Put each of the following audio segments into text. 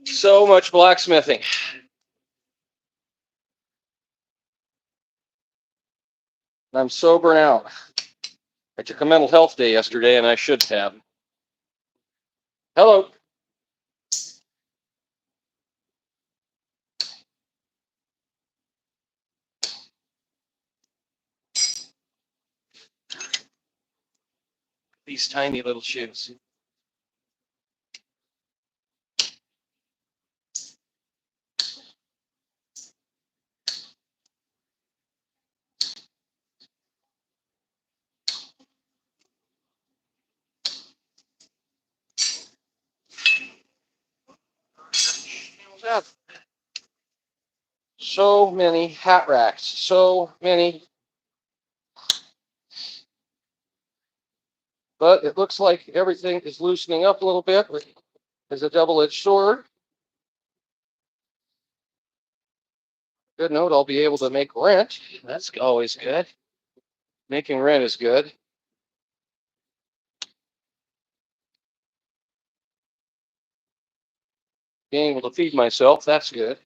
So much blacksmithing. I'm so burnt out. I took a mental health day yesterday, and I should have. Hello. These tiny little shoes. So many hat racks. So many. But it looks like everything is loosening up a little bit. It's a double-edged sword. Good note, I'll be able to make rent. That's always good. Making rent is good. Being able to feed myself, that's good.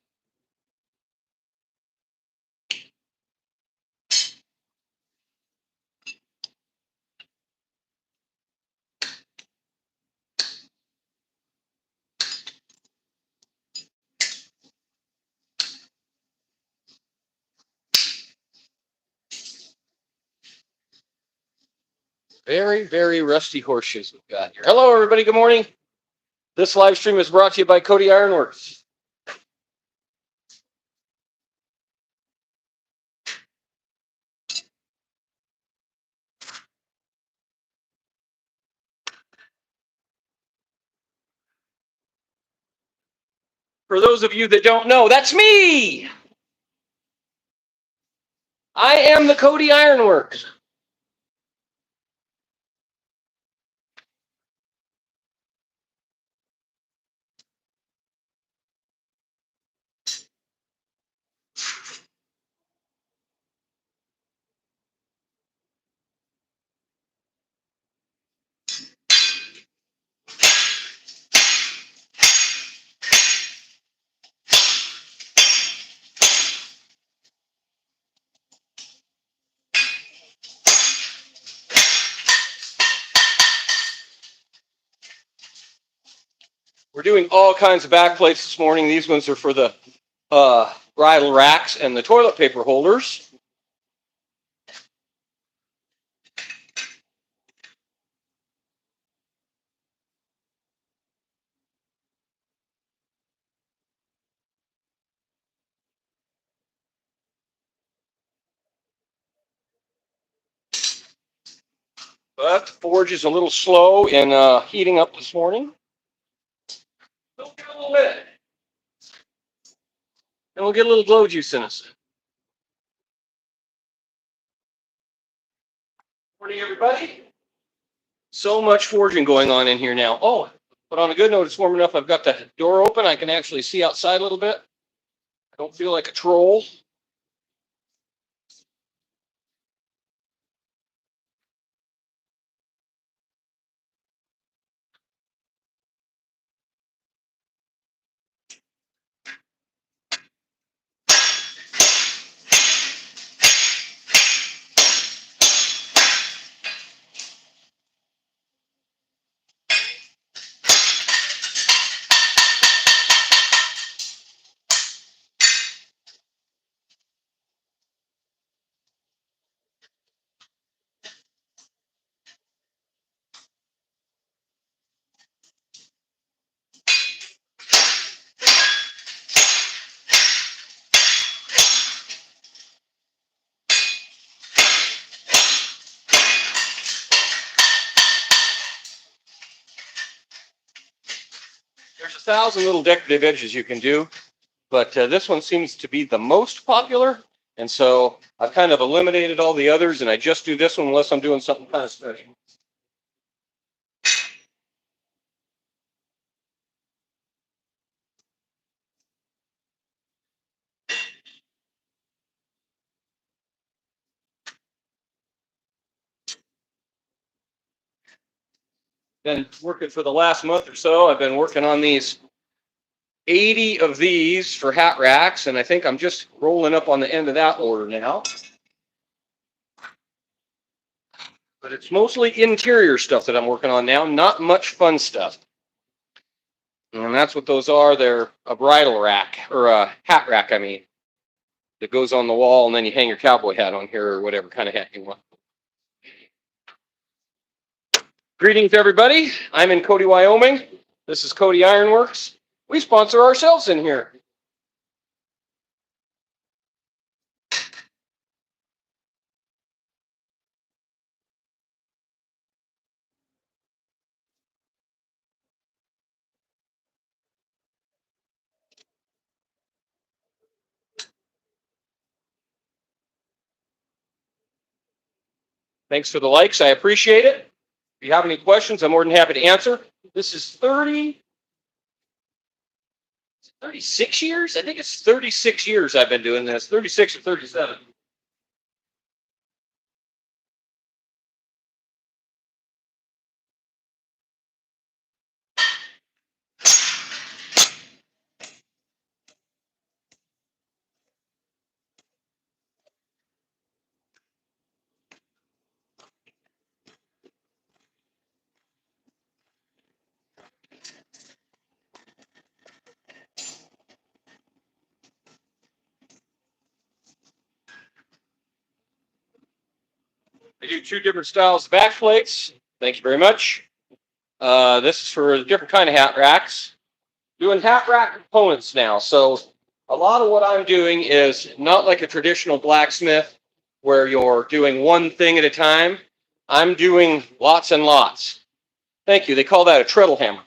Very, very rusty horseshoes we've got here. Hello, everybody. Good morning. This live stream is brought to you by Cody Ironworks. For those of you that don't know, that's me. I am the Cody Ironworks. We're doing all kinds of back plates this morning. These ones are for the bridal racks and the toilet paper holders. But the forge is a little slow in heating up this morning. We'll give it a little bit. And we'll get a little glow juice in us. Morning, everybody. So much forging going on in here now. Oh, but on a good note, it's warm enough. I've got the door open. I can actually see outside a little bit. I don't feel like a troll. There's 1,000 little decorative edges you can do, but this one seems to be the most popular. And so I've kind of eliminated all the others, and I just do this one unless I'm doing something kind of special. Been working for the last month or so. I've been working on these 80 of these for hat racks, and I think I'm just rolling up on the end of that order now. But it's mostly interior stuff that I'm working on now, not much fun stuff. And that's what those are. They're a bridal rack, or a hat rack, I mean, that goes on the wall, and then you hang your cowboy hat on here, or whatever kind of hat you want. Greetings, everybody. I'm in Cody, Wyoming. This is Cody Ironworks. We sponsor ourselves in here. Thanks for the likes. I appreciate it. If you have any questions, I'm more than happy to answer. This is 36 years? I think it's 36 years I've been doing this. 36 or 37. I do two different styles of back plates. Thank you very much. This is for a different kind of hat racks. Doing hat rack components now. So a lot of what I'm doing is not like a traditional blacksmith where you're doing one thing at a time. I'm doing lots and lots. Thank you. They call that a treadle hammer.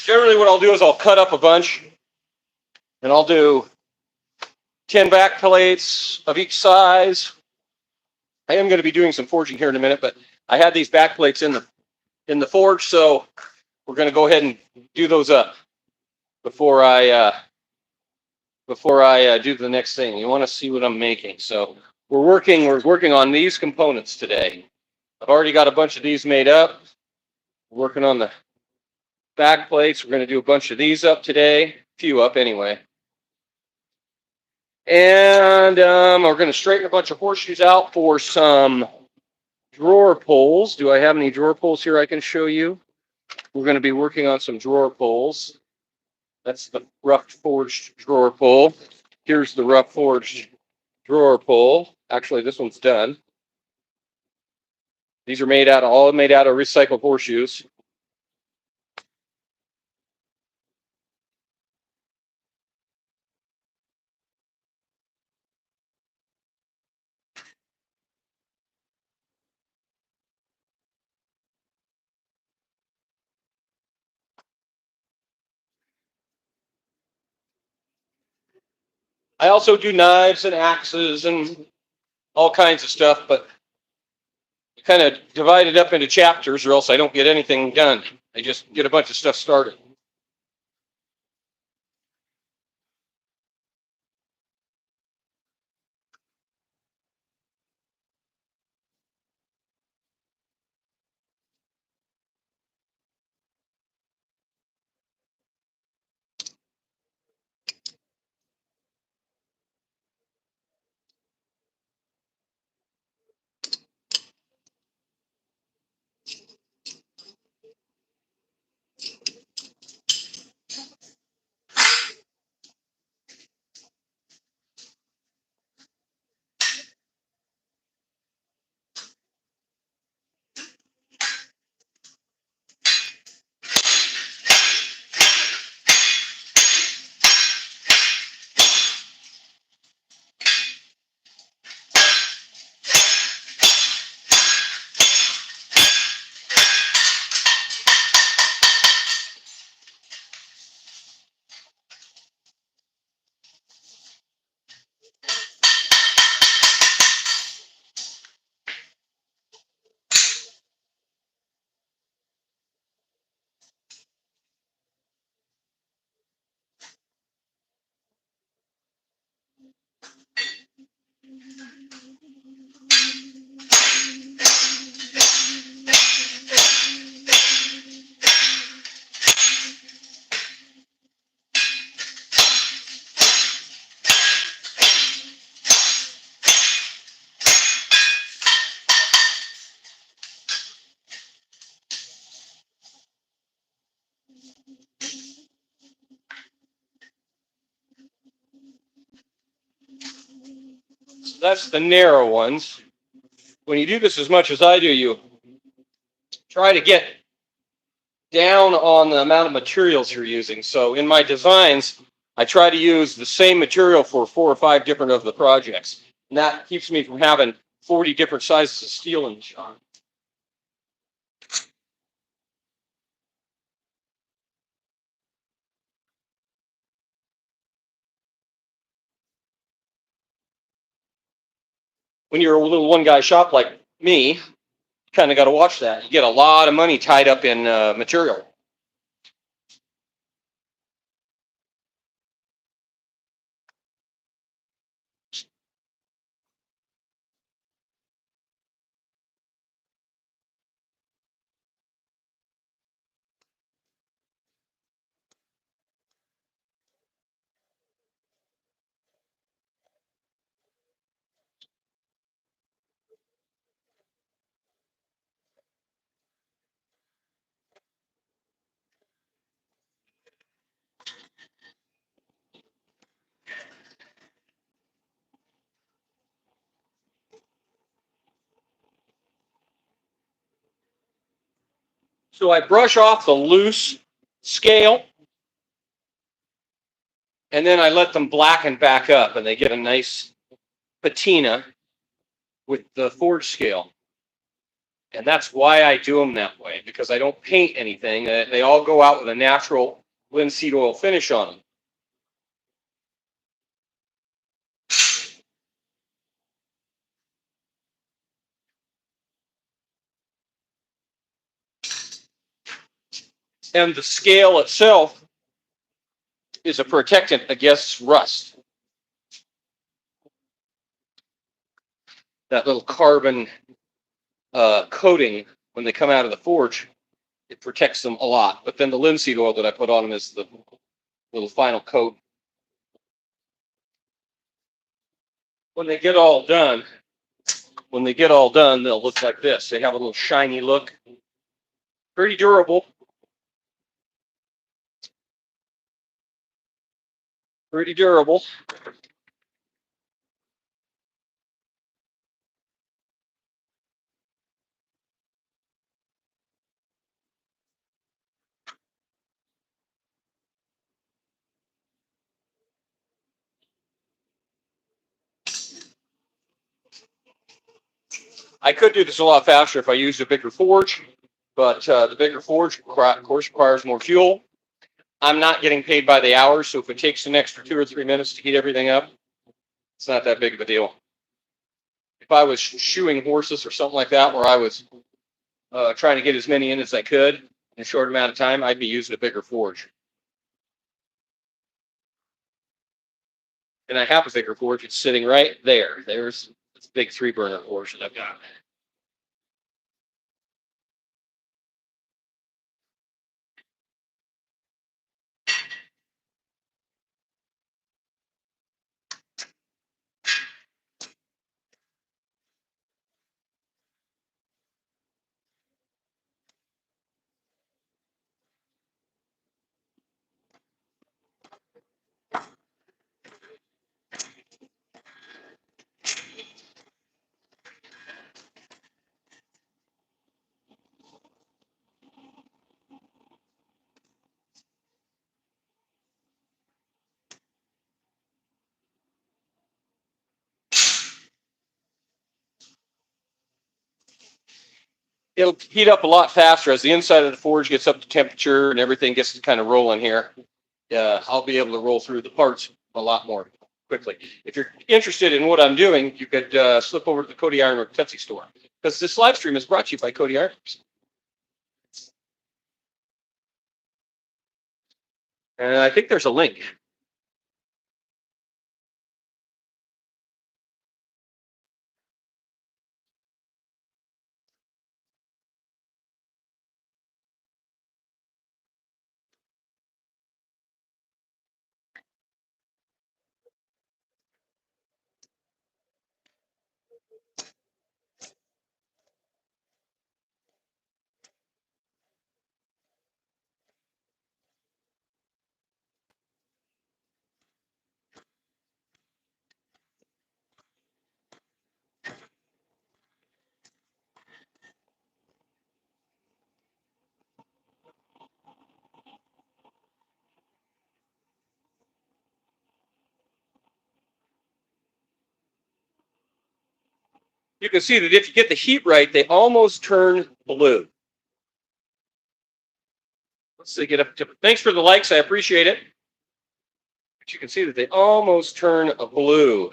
Generally what I'll do is I'll cut up a bunch and I'll do 10 back plates of each size. I am going to be doing some forging here in a minute, but I had these back plates in the forge, so we're going to go ahead and do those up before I do the next thing. You want to see what I'm making. So we're working on these components today. I've already got a bunch of these made up. We're working on the back plates. We're going to do a bunch of these up today, a few up anyway. And we're going to straighten a bunch of horseshoes out for some drawer pulls. Do I have any drawer pulls here I can show you? We're going to be working on some drawer pulls. That's the rough forged drawer pull. Here's the rough forged drawer pull. Actually, this one's done. These are all made out of recycled horseshoes. I also do knives and axes and all kinds of stuff, but kind of divide it up into chapters or else I don't get anything done. I just get a bunch of stuff started. that's the narrow ones. When you do this as much as I do, you try to get down on the amount of materials you're using. So in my designs, I try to use the same material for 4 or 5 different of the projects. And that keeps me from having 40 different sizes of steel in the shop. When you're a little one-guy shop like me, you kind of got to watch that. You get a lot of money tied up in material. So I brush off the loose scale, and then I let them blacken back up, and they get a nice patina with the forge scale. And that's why I do them that way, because I don't paint anything. They all go out with a natural linseed oil finish on them. And the scale itself is a protectant against rust. That little carbon coating, when they come out of the forge, it protects them a lot. But then the linseed oil that I put on them is the little final coat. When they get all done, they'll look like this. They have a little shiny look. Pretty durable. Pretty durable. I could do this a lot faster if I used a bigger forge, but the bigger forge, of course, requires more fuel. I'm not getting paid by the hour, so if it takes an extra 2 or 3 minutes to heat everything up, it's not that big of a deal. If I was shoeing horses or something like that, where I was trying to get as many in as I could in a short amount of time, I'd be using a bigger forge. And I have a bigger forge. It's sitting right there. There's this big 3-burner forge that I've got. It'll heat up a lot faster as the inside of the forge gets up to temperature and everything gets to kind of rolling here. I'll be able to roll through the parts a lot more quickly. If you're interested in what I'm doing, you could slip over to the Cody Ironworks Etsy store, because this live stream is brought to you by Cody Ironworks. And I think there's a link. you can see that if you get the heat right, they almost turn blue. Let's see, get up to. Thanks for the likes. I appreciate it. But you can see that they almost turn a blue.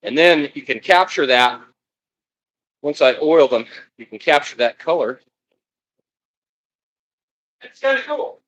And then you can capture that. Once I oil them, you can capture that color. It's kind of cool.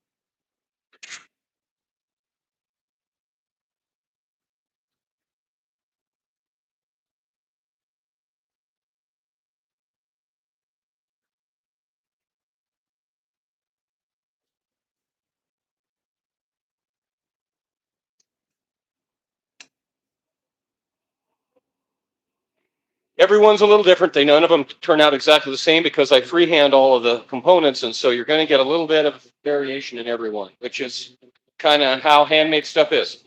Everyone's a little different. None of them turn out exactly the same because I freehand all of the components, and so you're going to get a little bit of variation in every one, which is kind of how handmade stuff is.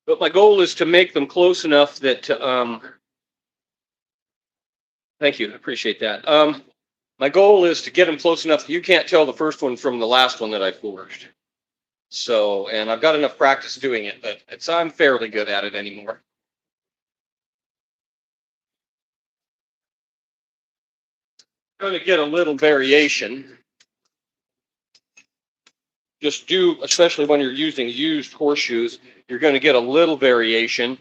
But my goal is to make them close enough that, thank you, I appreciate that. My goal is to get them close enough that you can't tell the first one from the last one that I forged. So, and I've got enough practice doing it, but I'm fairly good at it anymore. Going to get a little variation. Just do, especially when you're using used horseshoes, you're going to get a little variation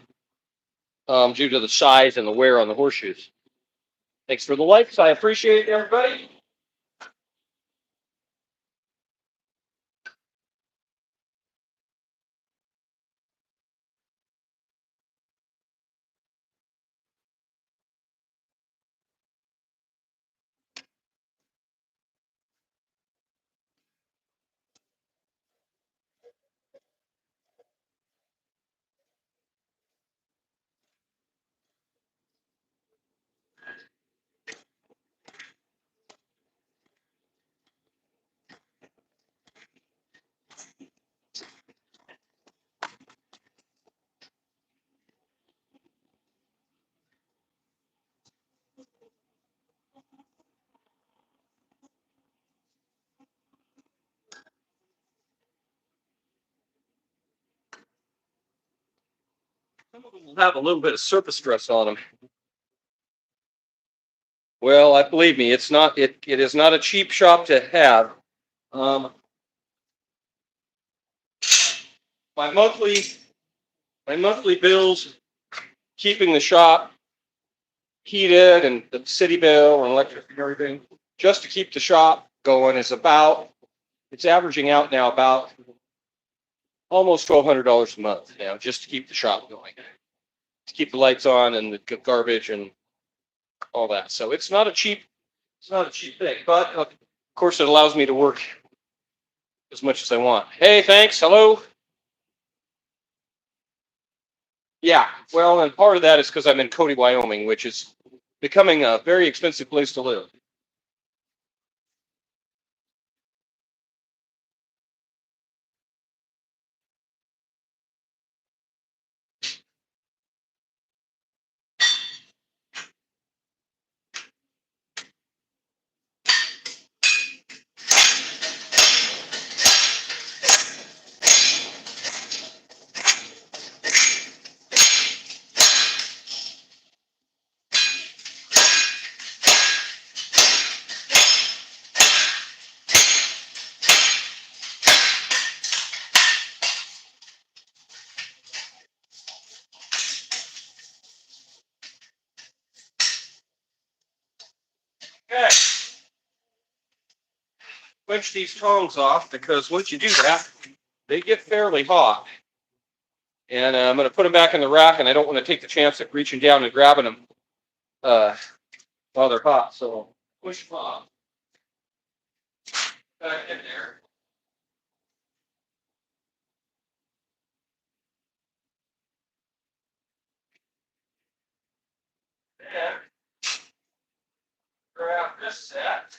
due to the size and the wear on the horseshoes. Thanks for the likes. I appreciate it, everybody. Some of them will have a little bit of surface stress on them. Well, I believe me, it's not. It is not a cheap shop to have. My monthly bills, keeping the shop heated and the city bill and electric and everything, just to keep the shop going is about. It's averaging out now about almost $1,200 a month now, just to keep the shop going, to keep the lights on and the garbage and all that. So it's not a cheap thing, but of course it allows me to work as much as I want. Hey, thanks. Hello. Yeah. Well, and part of that is because I'm in Cody, Wyoming, which is becoming a very expensive place to live. Okay. Quench these tongs off because once you do that, they get fairly hot. And I'm going to put them back in the rack, and I don't want to take the chance of reaching down and grabbing them while they're hot. So push them off. Back in there. And grab this set.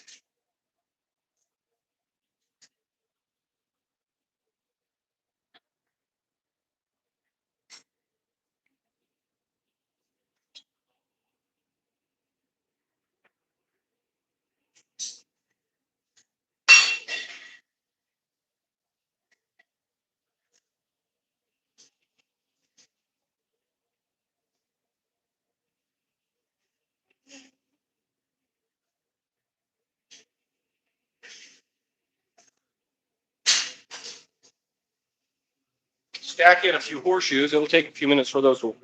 stack in a few horseshoes. It'll take a few minutes for those to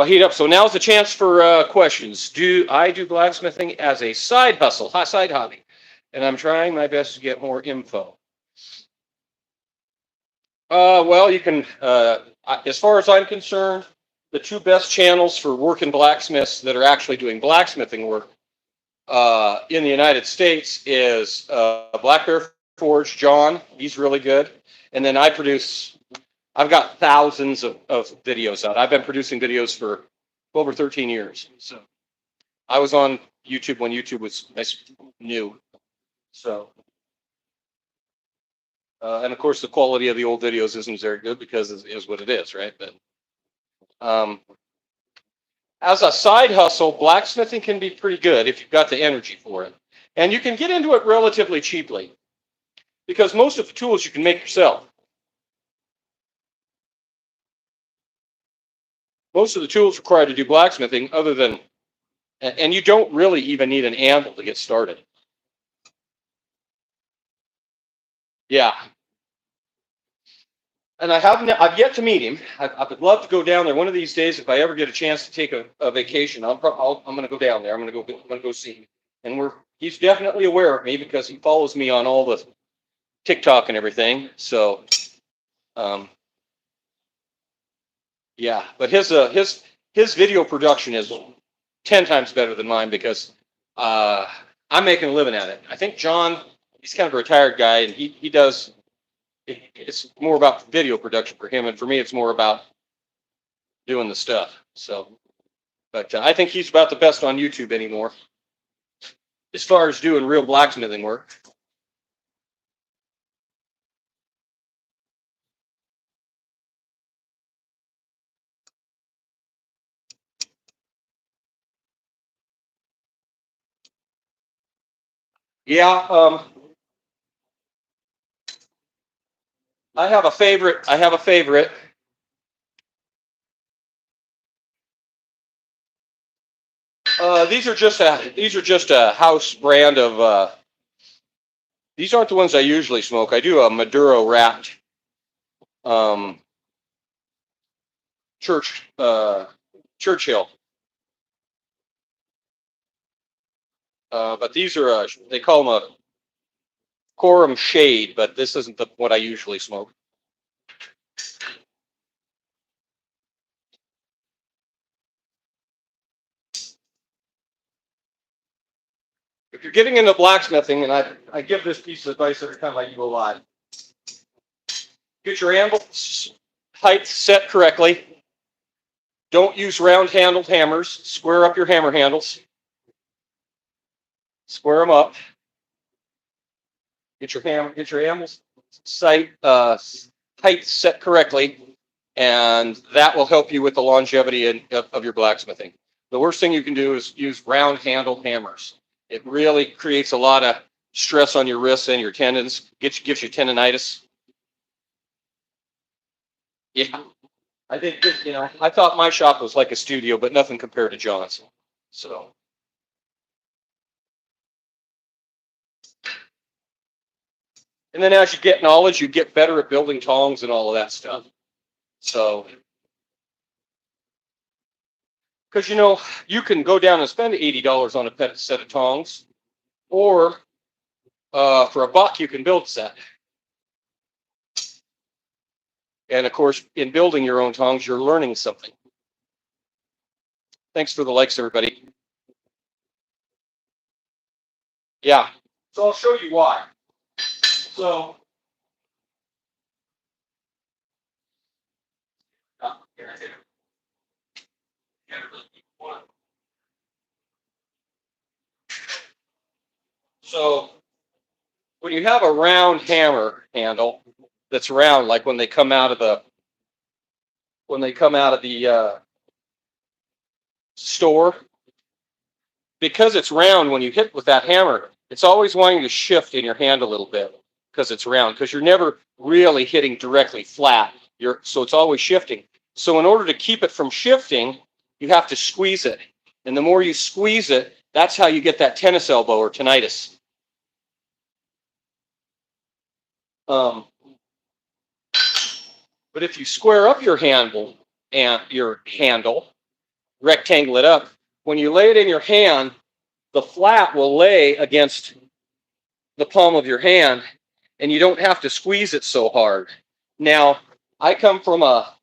heat up. So now's the chance for questions. Do I do blacksmithing as a side hustle, side hobby? And I'm trying my best to get more info. Well, you can, as far as I'm concerned, the two best channels for working blacksmiths that are actually doing blacksmithing work in the United States is Black Bear Forge, John. He's really good. And then I've got thousands of videos out. I've been producing videos for 12 or 13 years. So I was on YouTube when YouTube was new. So, and of course, the quality of the old videos isn't very good because it is what it is, right? But as a side hustle, blacksmithing can be pretty good if you've got the energy for it. And you can get into it relatively cheaply because most of the tools you can make yourself. Most of the tools required to do blacksmithing, other than, and you don't really even need an anvil to get started. Yeah. And I've yet to meet him. I would love to go down there one of these days. If I ever get a chance to take a vacation, I'm going to go down there. I'm going to go see him. And he's definitely aware of me because he follows me on all the TikTok and everything. So, yeah. But his video production is 10 times better than mine because I'm making a living at it. I think John, he's kind of a retired guy, and he does. It's more about video production for him, and for me, it's more about doing the stuff. So, but I think he's about the best on YouTube anymore, as far as doing real blacksmithing work. Yeah, I have a favorite. These are just a house brand of. These aren't the ones I usually smoke. I do a Maduro wrapped Churchill. But these are they call them a Quorum Shade, but this isn't what I usually smoke. If you're getting into blacksmithing, and I give this piece of advice every time I do a live, get your anvil height set correctly. Don't use round-handled hammers. Square up your hammer handles. Square them up. Get your anvil height set correctly, and that will help you with the longevity of your blacksmithing. The worst thing you can do is use round-handled hammers. It really creates a lot of stress on your wrists and your tendons. Gives you tendonitis. Yeah, I think I thought my shop was like a studio, but nothing compared to John's. So, and then as you get knowledge, you get better at building tongs and all of that stuff. So, because you can go down and spend $80 on a set of tongs, or for $1 you can build a set. And of course, in building your own tongs, you're learning something. Thanks for the likes, everybody. Yeah, so I'll show you why. So, so when you have a round hammer handle that's round, like when they come out of the store, because it's round, when you hit with that hammer, it's always wanting to shift in your hand a little bit because it's round, because you're never really hitting directly flat. So it's always shifting. So in order to keep it from shifting, you have to squeeze it. And the more you squeeze it, that's how you get that tennis elbow or tinnitus. But But if you square up your handle, rectangle it up, when you lay it in your hand, the flat will lay against the palm of your hand, and you don't have to squeeze it so hard. Now, I come from a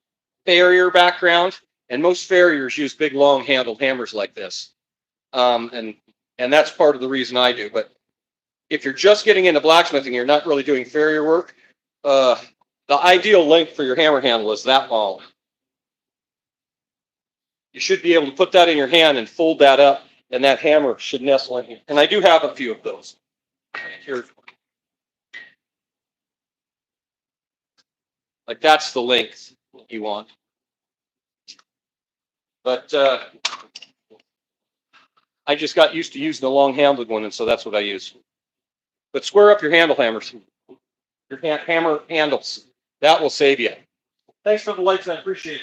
farrier background, and most farriers use big, long-handled hammers like this, and that's part of the reason I do. But if you're just getting into blacksmithing, you're not really doing farrier work. The ideal length for your hammer handle is that long. You should be able to put that in your hand and fold that up, and that hammer should nestle in here. And I do have a few of those. Here, like that's the length you want. But I just got used to using the long-handled one, and so that's what I use. But square up your handle hammers, your hammer handles. That will save you. Thanks for the likes. I appreciate it.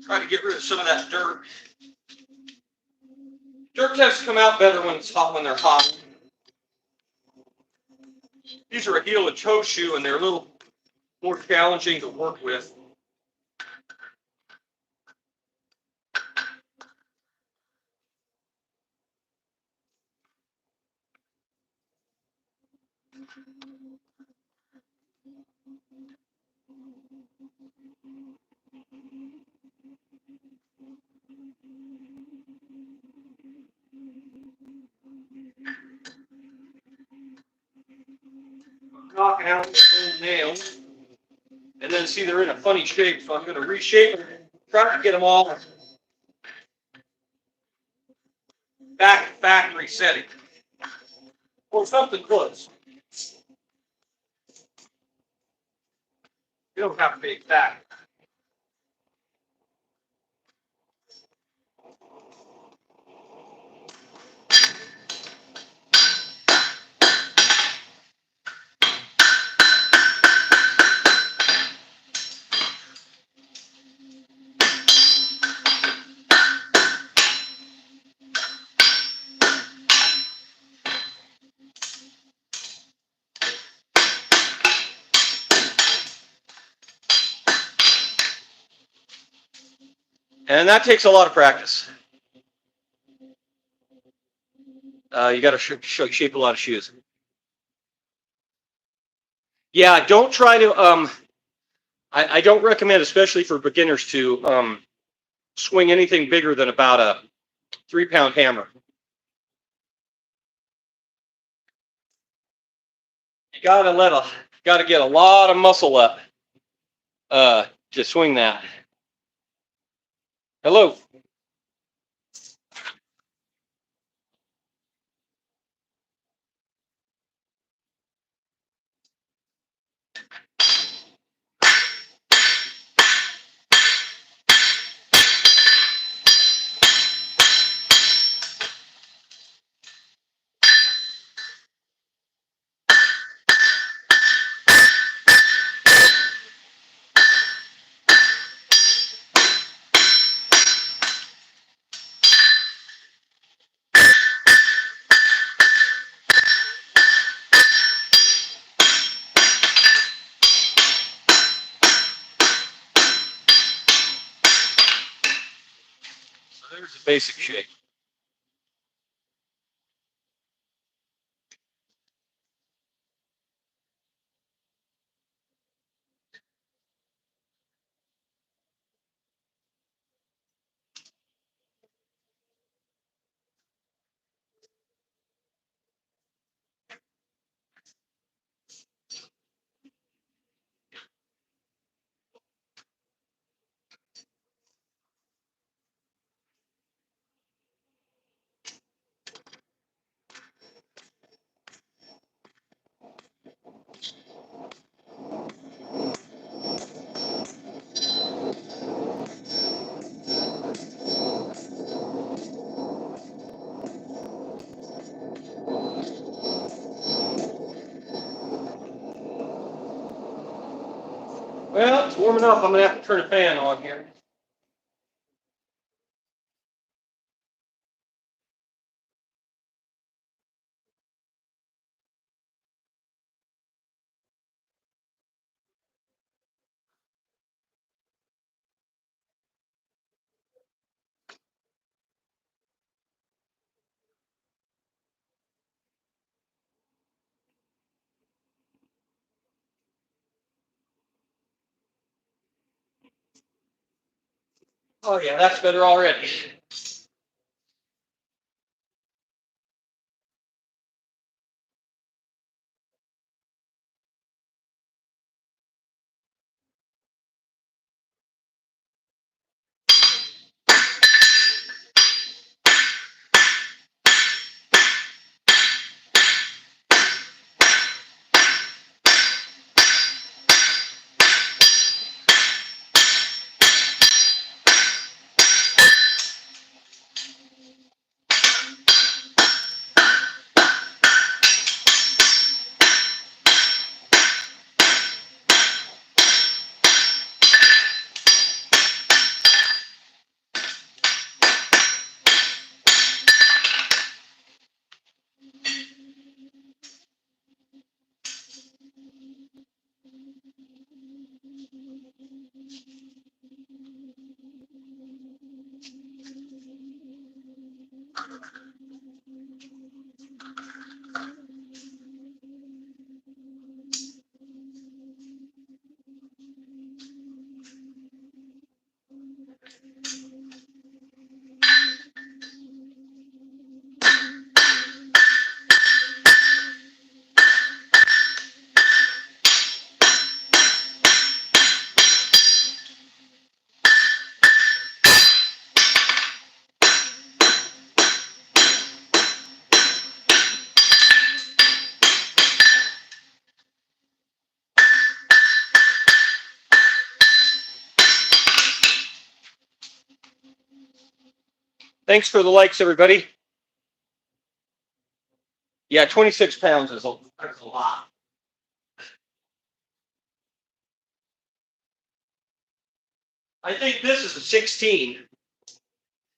Try to get rid of some of that dirt. Dirt tends to come out better when it's hot, when they're hot. These are a heel and toe shoe, and they're a little more challenging to work with. Knocking out the old nails. And then see they're in a funny shape, so I'm going to reshape them, try to get them all back to factory setting. Or something close. You don't have to be exact. And that takes a lot of practice. You got to shape a lot of shoes. Yeah, don't try to. I don't recommend, especially for beginners, to swing anything bigger than about a 3-pound hammer. You gotta get a lot of muscle up to swing that. Hello. So there's the basic shape. Well, it's warming up. I'm gonna have to turn a fan on here. Oh yeah, that's better already. Thanks for the likes, everybody. Yeah, 26 pounds is that's a lot. I think this is a 16.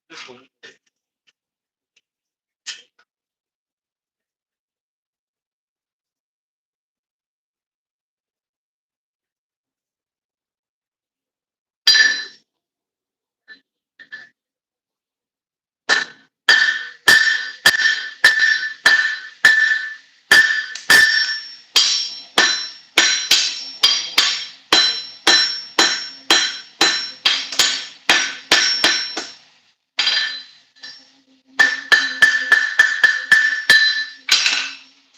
This one.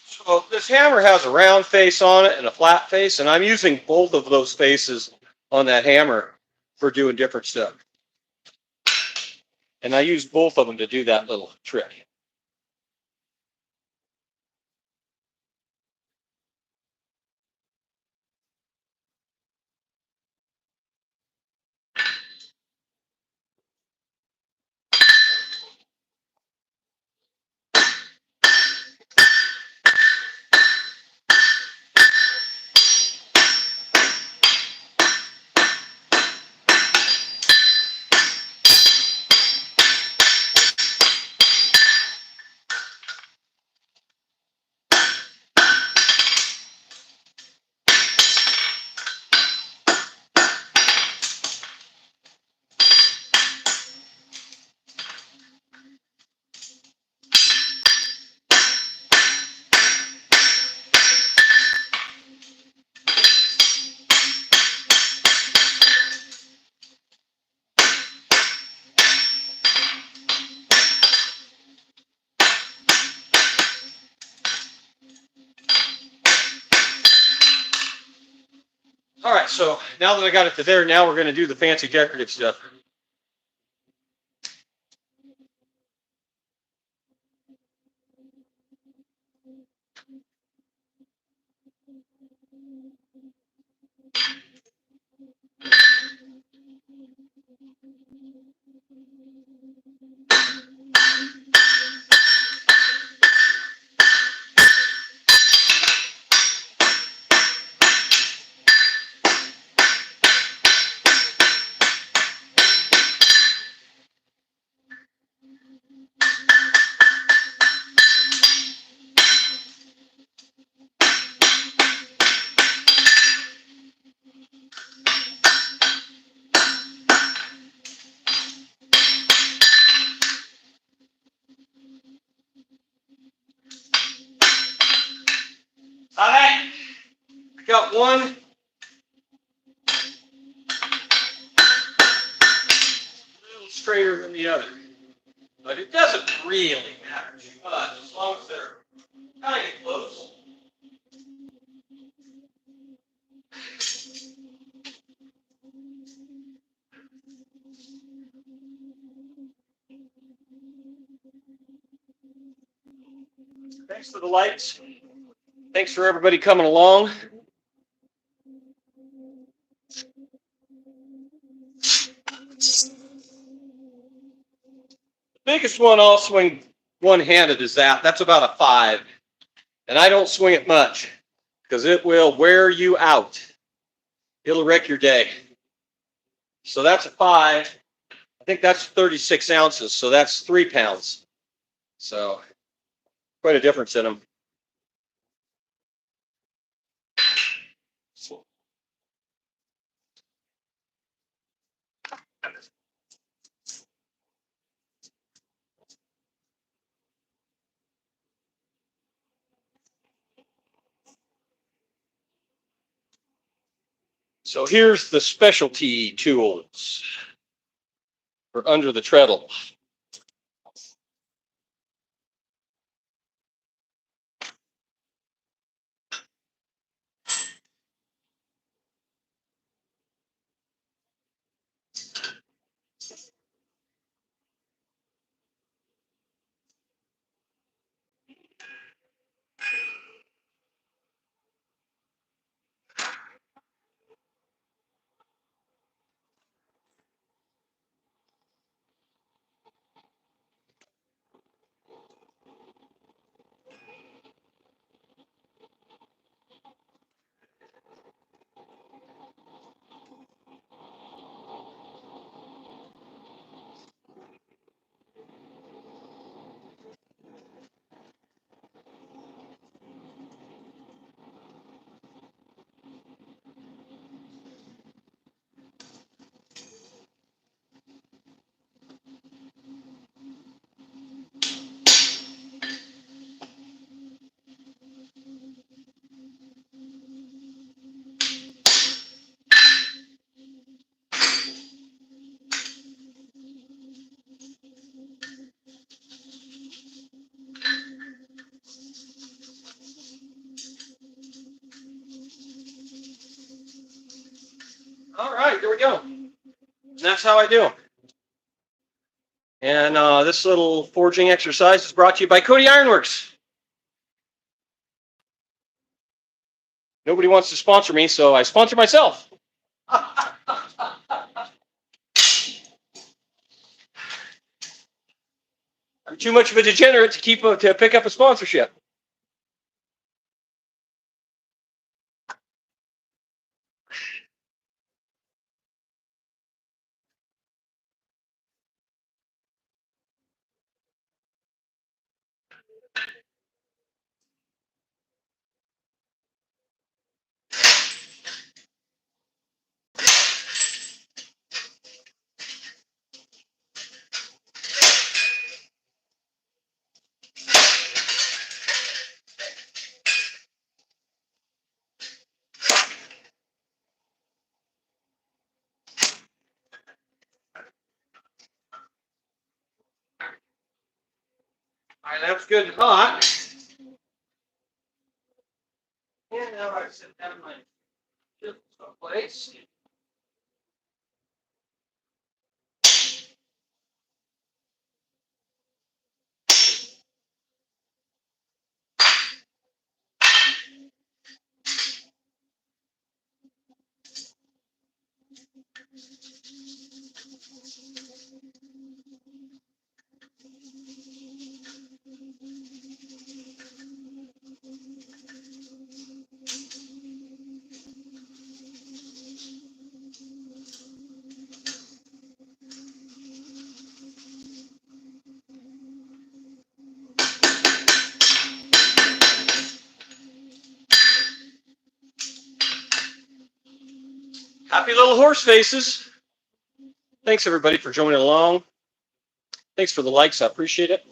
So this hammer has a round face on it and a flat face, and I'm using both of those faces on that hammer for doing different stuff. And I use both of them to do that little trick. All right, so now that I got it to there, now we're going to do the fancy decorative stuff. All right. I got one. A little straighter than the other. But it doesn't really matter too much as long as they're kind of close. Thanks for the likes. Thanks for everybody coming along. The biggest one I'll swing one-handed is that. That's about a 5. And I don't swing it much because it will wear you out. It'll wreck your day. So that's a 5. I think that's 36 ounces, so that's 3 pounds. So quite a difference in them. So here's the specialty tools for under the treadle. All right, there we go. And that's how I do. And this little forging exercise is brought to you by Cody Ironworks. Nobody wants to sponsor me, so I sponsor myself. I'm too much of a degenerate to pick up a sponsorship. All right, that's good and hot. And now I sit down my chips someplace. Happy little horse faces. Thanks, everybody, for joining along. Thanks for the likes. I appreciate it.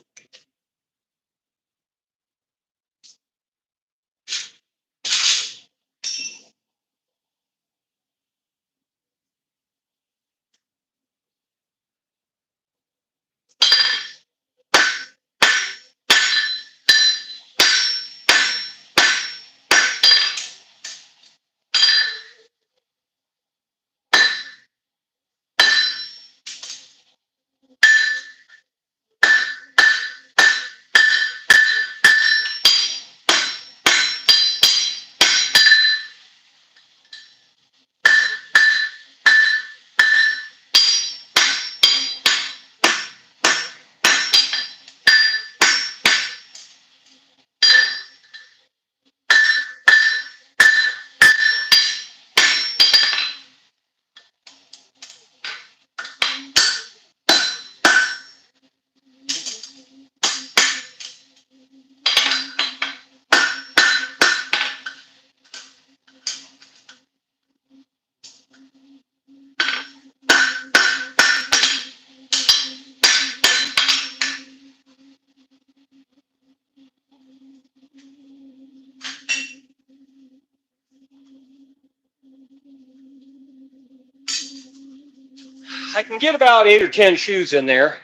I can get about 8 or 10 shoes in there.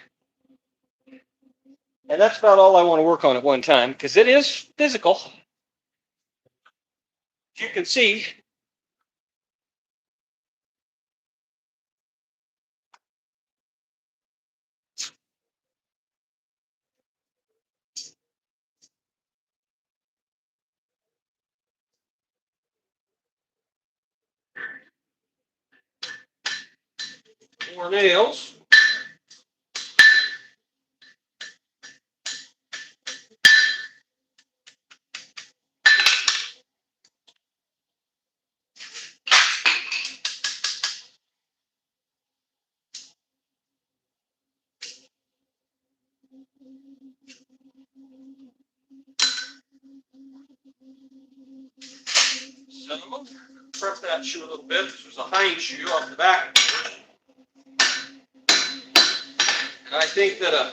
And that's about all I want to work on at one time because it is physical. As you can see, more nails. So, prep that shoe a little bit. This was a hind shoe off the back. And I think that a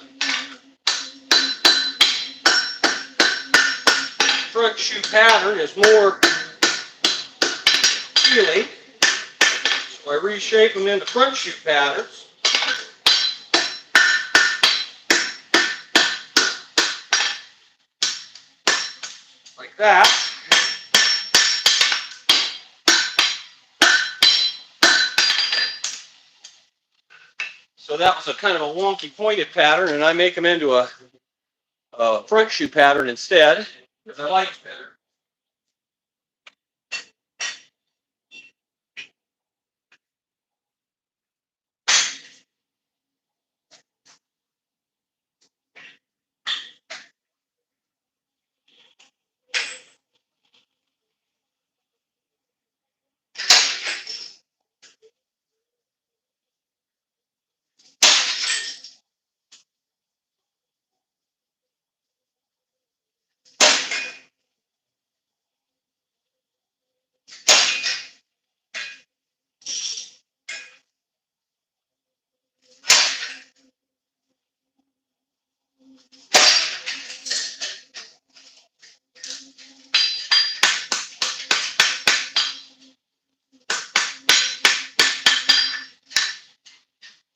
front shoe pattern is more appealing. So I reshape them into front shoe patterns. Like that. So that was a kind of a wonky pointed pattern, and I make them into a front shoe pattern instead, because I like it better.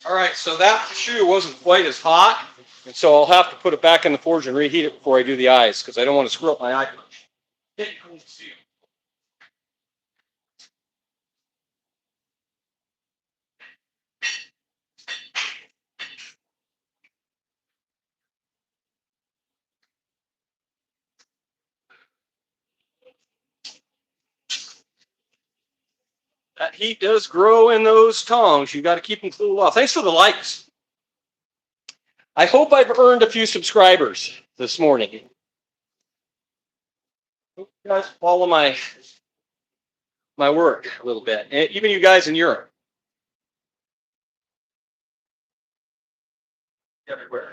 All right, so that shoe wasn't quite as hot, and so I'll have to put it back in the forge and reheat it before I do the eyes, because I don't want to screw up my eye. That heat does grow in those tongs. You got to keep them cooled off. Thanks for the likes. I hope I've earned a few subscribers this morning. Hope you guys follow my work a little bit, and even you guys in Europe. Everywhere.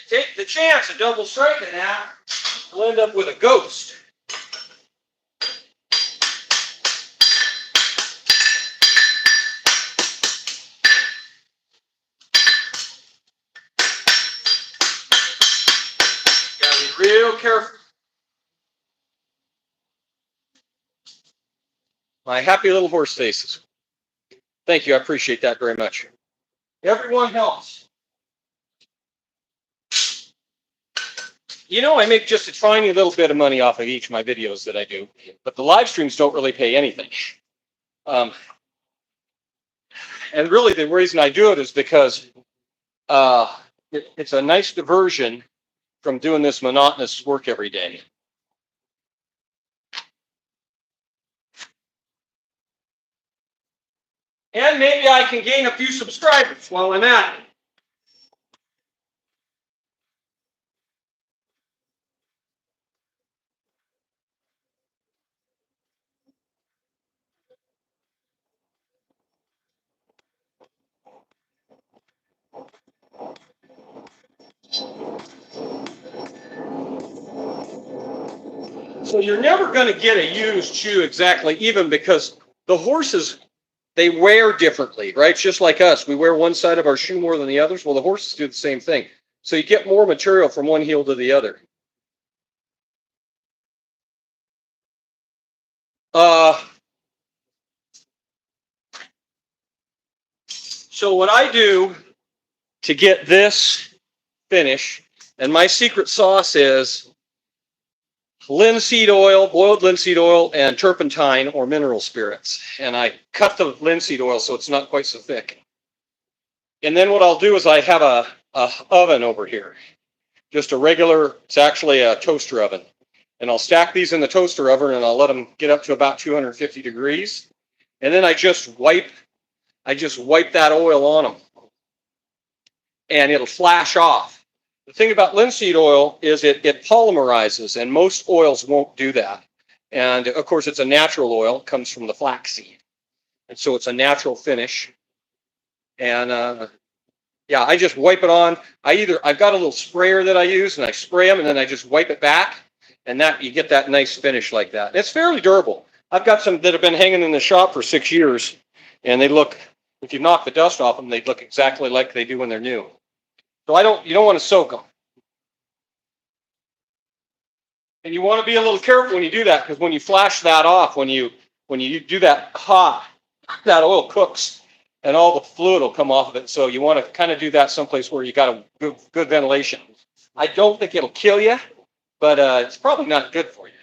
Take the chance of double striking that, we'll end up with a ghost. Gotta be real careful. My happy little horse faces. Thank you, I appreciate that very much. Everyone helps. You know, I make just a tiny little bit of money off of each of my videos that I do, but the live streams don't really pay anything. And really the reason I do it is because it's a nice diversion from doing this monotonous work every day. And maybe I can gain a few subscribers while I'm at it. So you're never going to get a used shoe exactly even, because the horses, they wear differently, right? It's just like us. We wear one side of our shoe more than the others. Well, the horses do the same thing. So you get more material from one heel to the other. So what I do to get this finish, and my secret sauce is linseed oil, boiled linseed oil, and turpentine or mineral spirits. And I cut the linseed oil so it's not quite so thick. And then what I'll do is I have a oven over here, just a regular, it's actually a toaster oven. And I'll stack these in the toaster oven and I'll let them get up to about 250 degrees. And then I just wipe that oil on them and it'll flash off. The thing about linseed oil is it polymerizes, and most oils won't do that. And of course, it's a natural oil, it comes from the flaxseed. And so it's a natural finish. And yeah, I just wipe it on. I've got a little sprayer that I use, and I spray them, and then I just wipe it back, and that you get that nice finish like that. It's fairly durable. I've got some that have been hanging in the shop for 6 years, and they look, if you knock the dust off them, they look exactly like they do when they're new. So you don't want to soak them. And you want to be a little careful when you do that, because when you flash that off, when you do that hot, that oil cooks and all the fluid will come off of it. So you want to kind of do that someplace where you got a good ventilation. I don't think it'll kill you, but it's probably not good for you.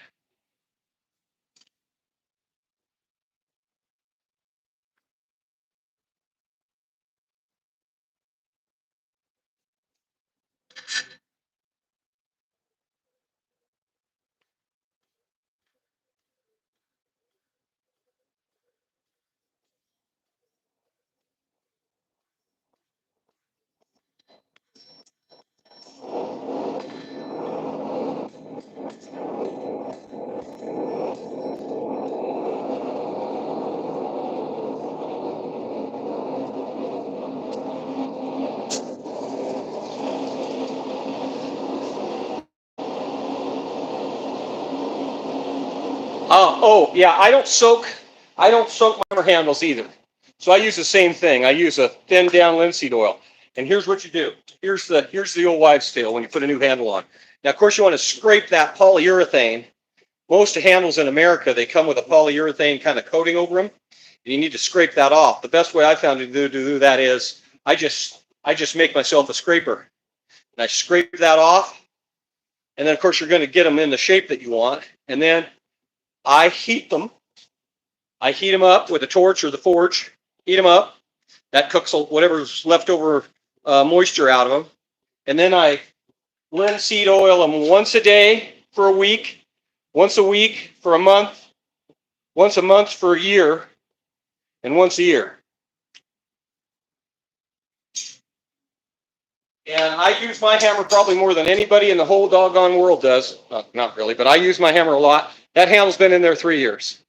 Oh yeah, I don't soak my hammer handles either. So I use the same thing. I use a thin down linseed oil. And here's what you do. Here's the old wives' tale when you put a new handle on. Now, of course, you want to scrape that polyurethane. Most handles in America, they come with a polyurethane kind of coating over them. And you need to scrape that off. The best way I found to do that is I just make myself a scraper. And I scrape that off. And then, of course, you're going to get them in the shape that you want. And then I heat them. I heat them up with a torch or the forge. Heat them up. That cooks whatever's left over moisture out of them. And then I linseed oil them once a day for a week, once a week for a month, once a month for a year, and once a year. And I use my hammer probably more than anybody in the whole doggone world does. Not really, but I use my hammer a lot. That handle's been in there 3 years.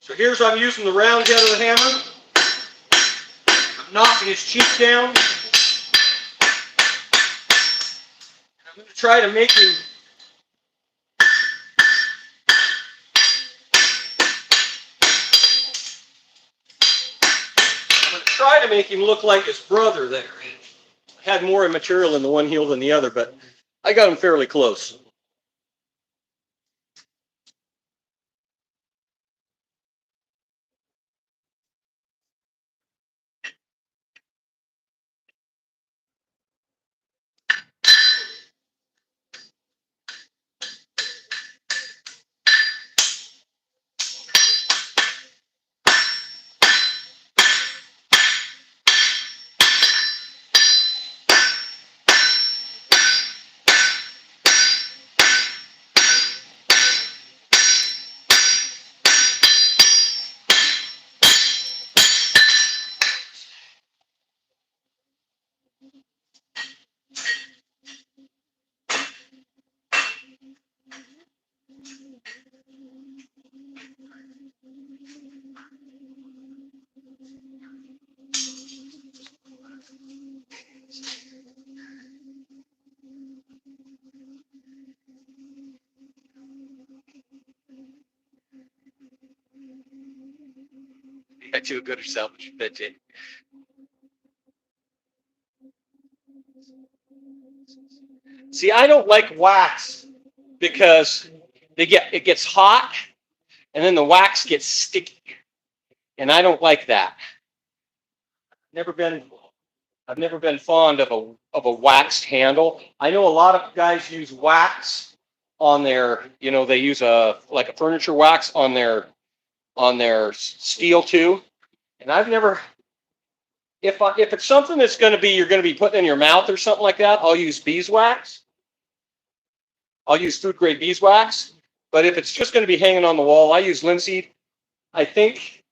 So here's I'm using the round head of the hammer. I'm knocking his cheek down. I'm going to try to make him look like his brother there. Had more material in the one heel than the other, but I got him fairly close. I do a good salvage bit. See, I don't like wax because it gets hot and then the wax gets sticky. And I don't like that. Never been I've never been fond of a waxed handle. I know a lot of guys use wax on their, they use like a furniture wax on their steel too. And I've never, if it's something that's you're going to be putting in your mouth or something like that, I'll use beeswax. I'll use food grade beeswax. But if it's just going to be hanging on the wall, I use linseed. I think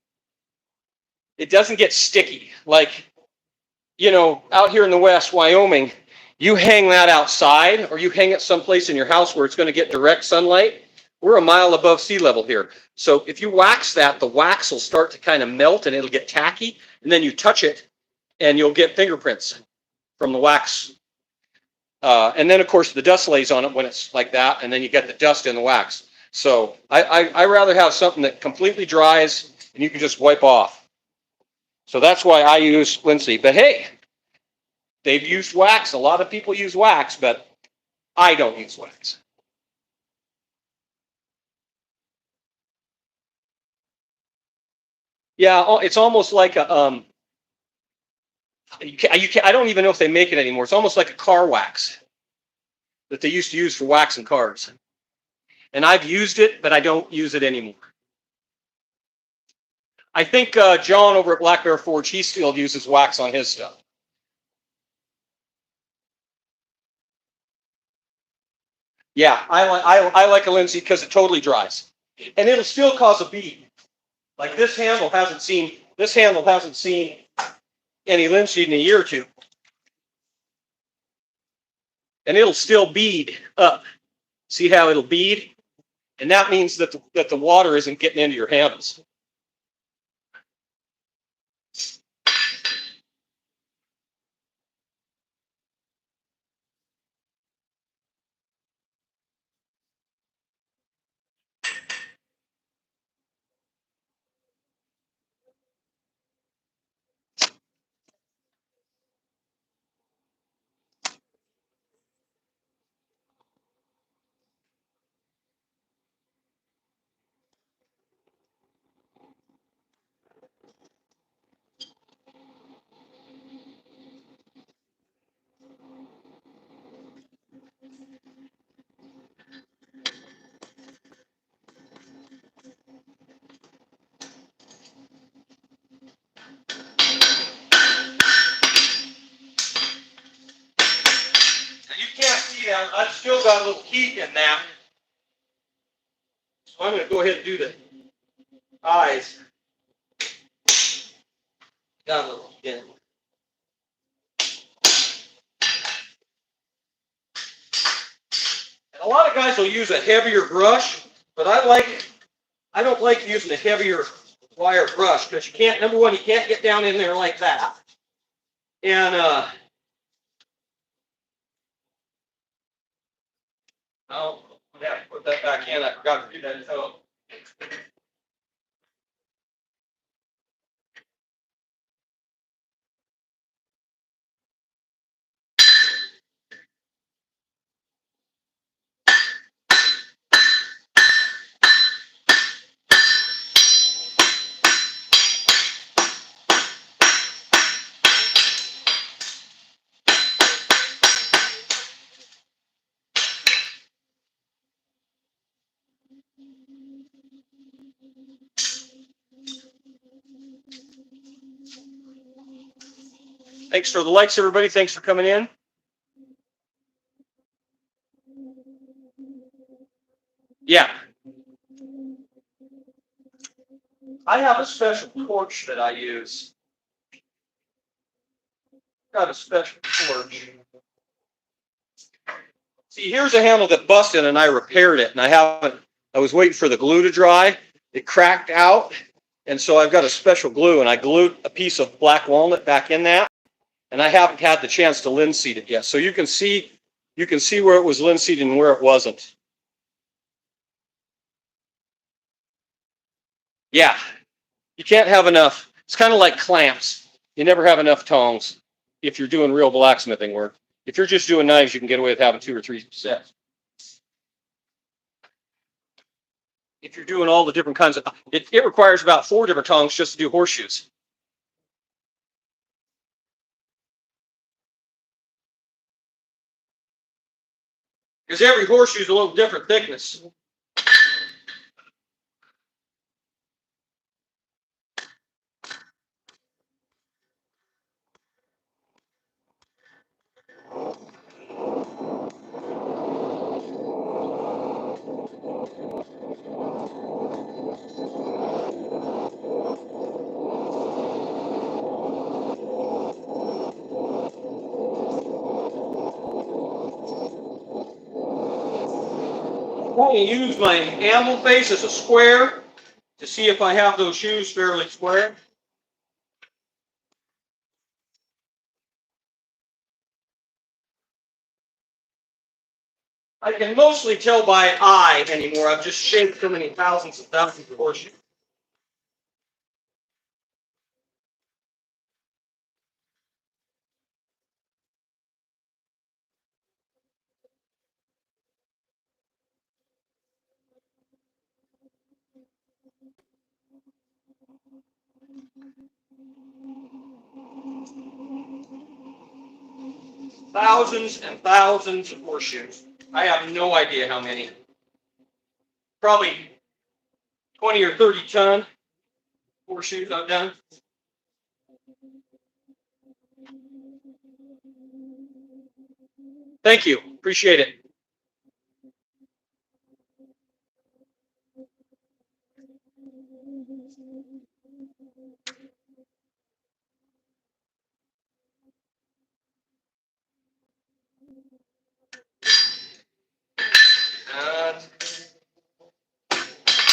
it doesn't get sticky. Like, out here in the West, Wyoming, you hang that outside or you hang it someplace in your house where it's going to get direct sunlight. We're a mile above sea level here. So if you wax that, the wax will start to kind of melt and it'll get tacky. And then you touch it and you'll get fingerprints from the wax. And then, of course, the dust lays on it when it's like that. And then you get the dust in the wax. So I rather have something that completely dries and you can just wipe off. So that's why I use linseed. But hey, they've used wax. A lot of people use wax, but I don't use wax. Yeah, it's almost like a I don't even know if they make it anymore. It's almost like a car wax that they used to use for waxing cars. And I've used it, but I don't use it anymore. I think John over at Black Bear Forge, he still uses wax on his stuff. Yeah, I like a linseed because it totally dries, and it'll still cause a bead. Like this handle hasn't seen any linseed in a year or two, and it'll still bead up. See how it'll bead, and that means that the water isn't getting into your handles. I've still got a little heat in that. So I'm going to go ahead and do the eyes. Got a little heat in. And a lot of guys will use a heavier brush, but I don't like using a heavier wire brush because number one, you can't get down in there like that. And I'll have to put that back in. I forgot to do that. So thanks for the likes, everybody. Thanks for coming in. Yeah. I have a special torch that I use. Got a special torch. See, here's a handle that busted and I repaired it, and I was waiting for the glue to dry. It cracked out, and so I've got a special glue, and I glued a piece of black walnut back in that, and I haven't had the chance to linseed it yet. So you can see where it was linseed and where it wasn't. Yeah, you can't have enough It's kind of like clamps. You never have enough tongs if you're doing real blacksmithing work. If you're just doing knives, you can get away with having 2 or 3 sets. If you're doing all the different kinds of, it requires about 4 different tongs just to do horseshoes. Because every horseshoe is a little different thickness. I'm going to use my anvil face as a square to see if I have those shoes fairly square. I can mostly tell by eye anymore. I've just shaped so many thousands and thousands of horseshoes. Thousands and thousands of horseshoes. I have no idea how many. Probably 20 or 30 ton horseshoes I've done. Thank you. Appreciate it.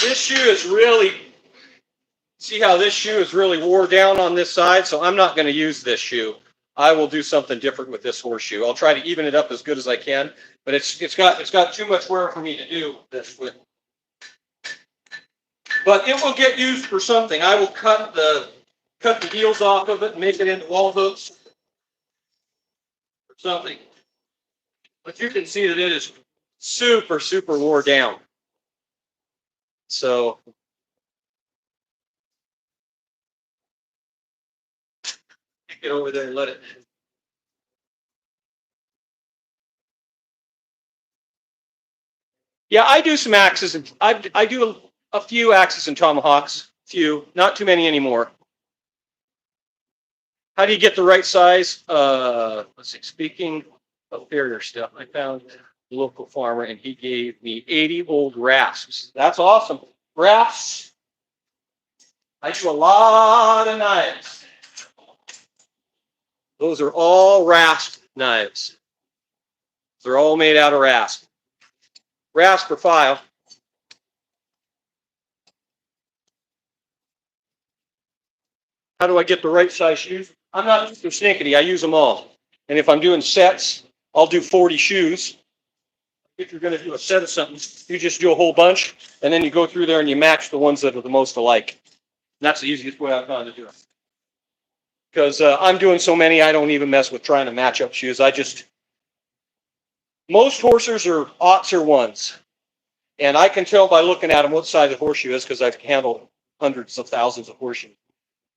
This shoe is really, see how this shoe is really wore down on this side, so I'm not going to use this shoe. I will do something different with this horseshoe. I'll try to even it up as good as I can, but it's got too much wear for me to do this with. But it will get used for something. I will cut the heels off of it and make it into wall hooks or something. But you can see that it is super, super wore down. So get over there and let it. Yeah, I do some axes, and I do a few axes and tomahawks. Few, not too many anymore. How do you get the right size? Let's see. Speaking of barrier stuff, I found a local farmer, and he gave me 80 old rasps. That's awesome. Rasps. I do a lot of knives. Those are all rasp knives. They're all made out of rasp. Rasp or file. How do I get the right size shoes? I'm not too snickety. I use them all. And if I'm doing sets, I'll do 40 shoes. If you're going to do a set of something, you just do a whole bunch, and then you go through there and you match the ones that are the most alike. And that's the easiest way I've found to do it. Because I'm doing so many, I don't even mess with trying to match up shoes. Most horsers are aughts or ones. And I can tell by looking at them what size the horseshoe is because I've handled hundreds of thousands of horseshoes.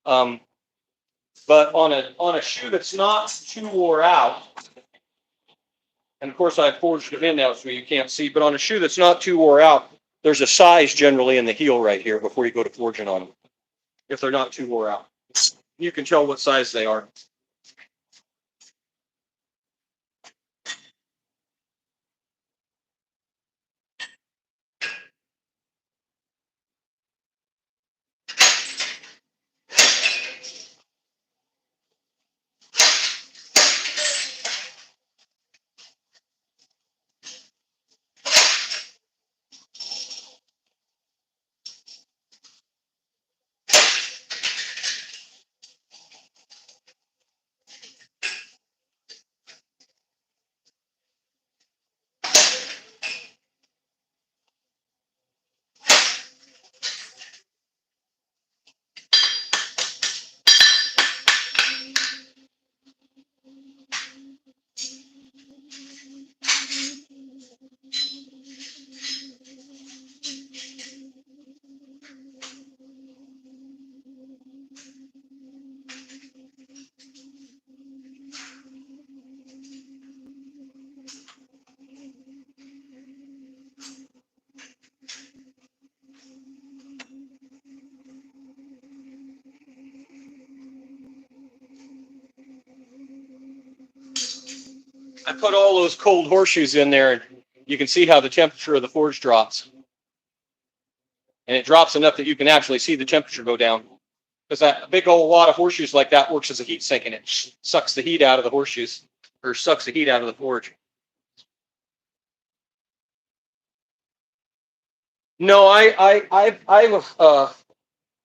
But on a shoe that's not too wore out, and of course I've forged them in now so you can't see, but on a shoe that's not too wore out, there's a size generally in the heel right here before you go to forging on them, if they're not too wore out. You can tell what size they are. I put all those cold horseshoes in there, and you can see how the temperature of the forge drops. And it drops enough that you can actually see the temperature go down. Because that big old wad of horseshoes like that works as a heat sink, and it sucks the heat out of the horseshoes, or sucks the heat out of the forge. No, I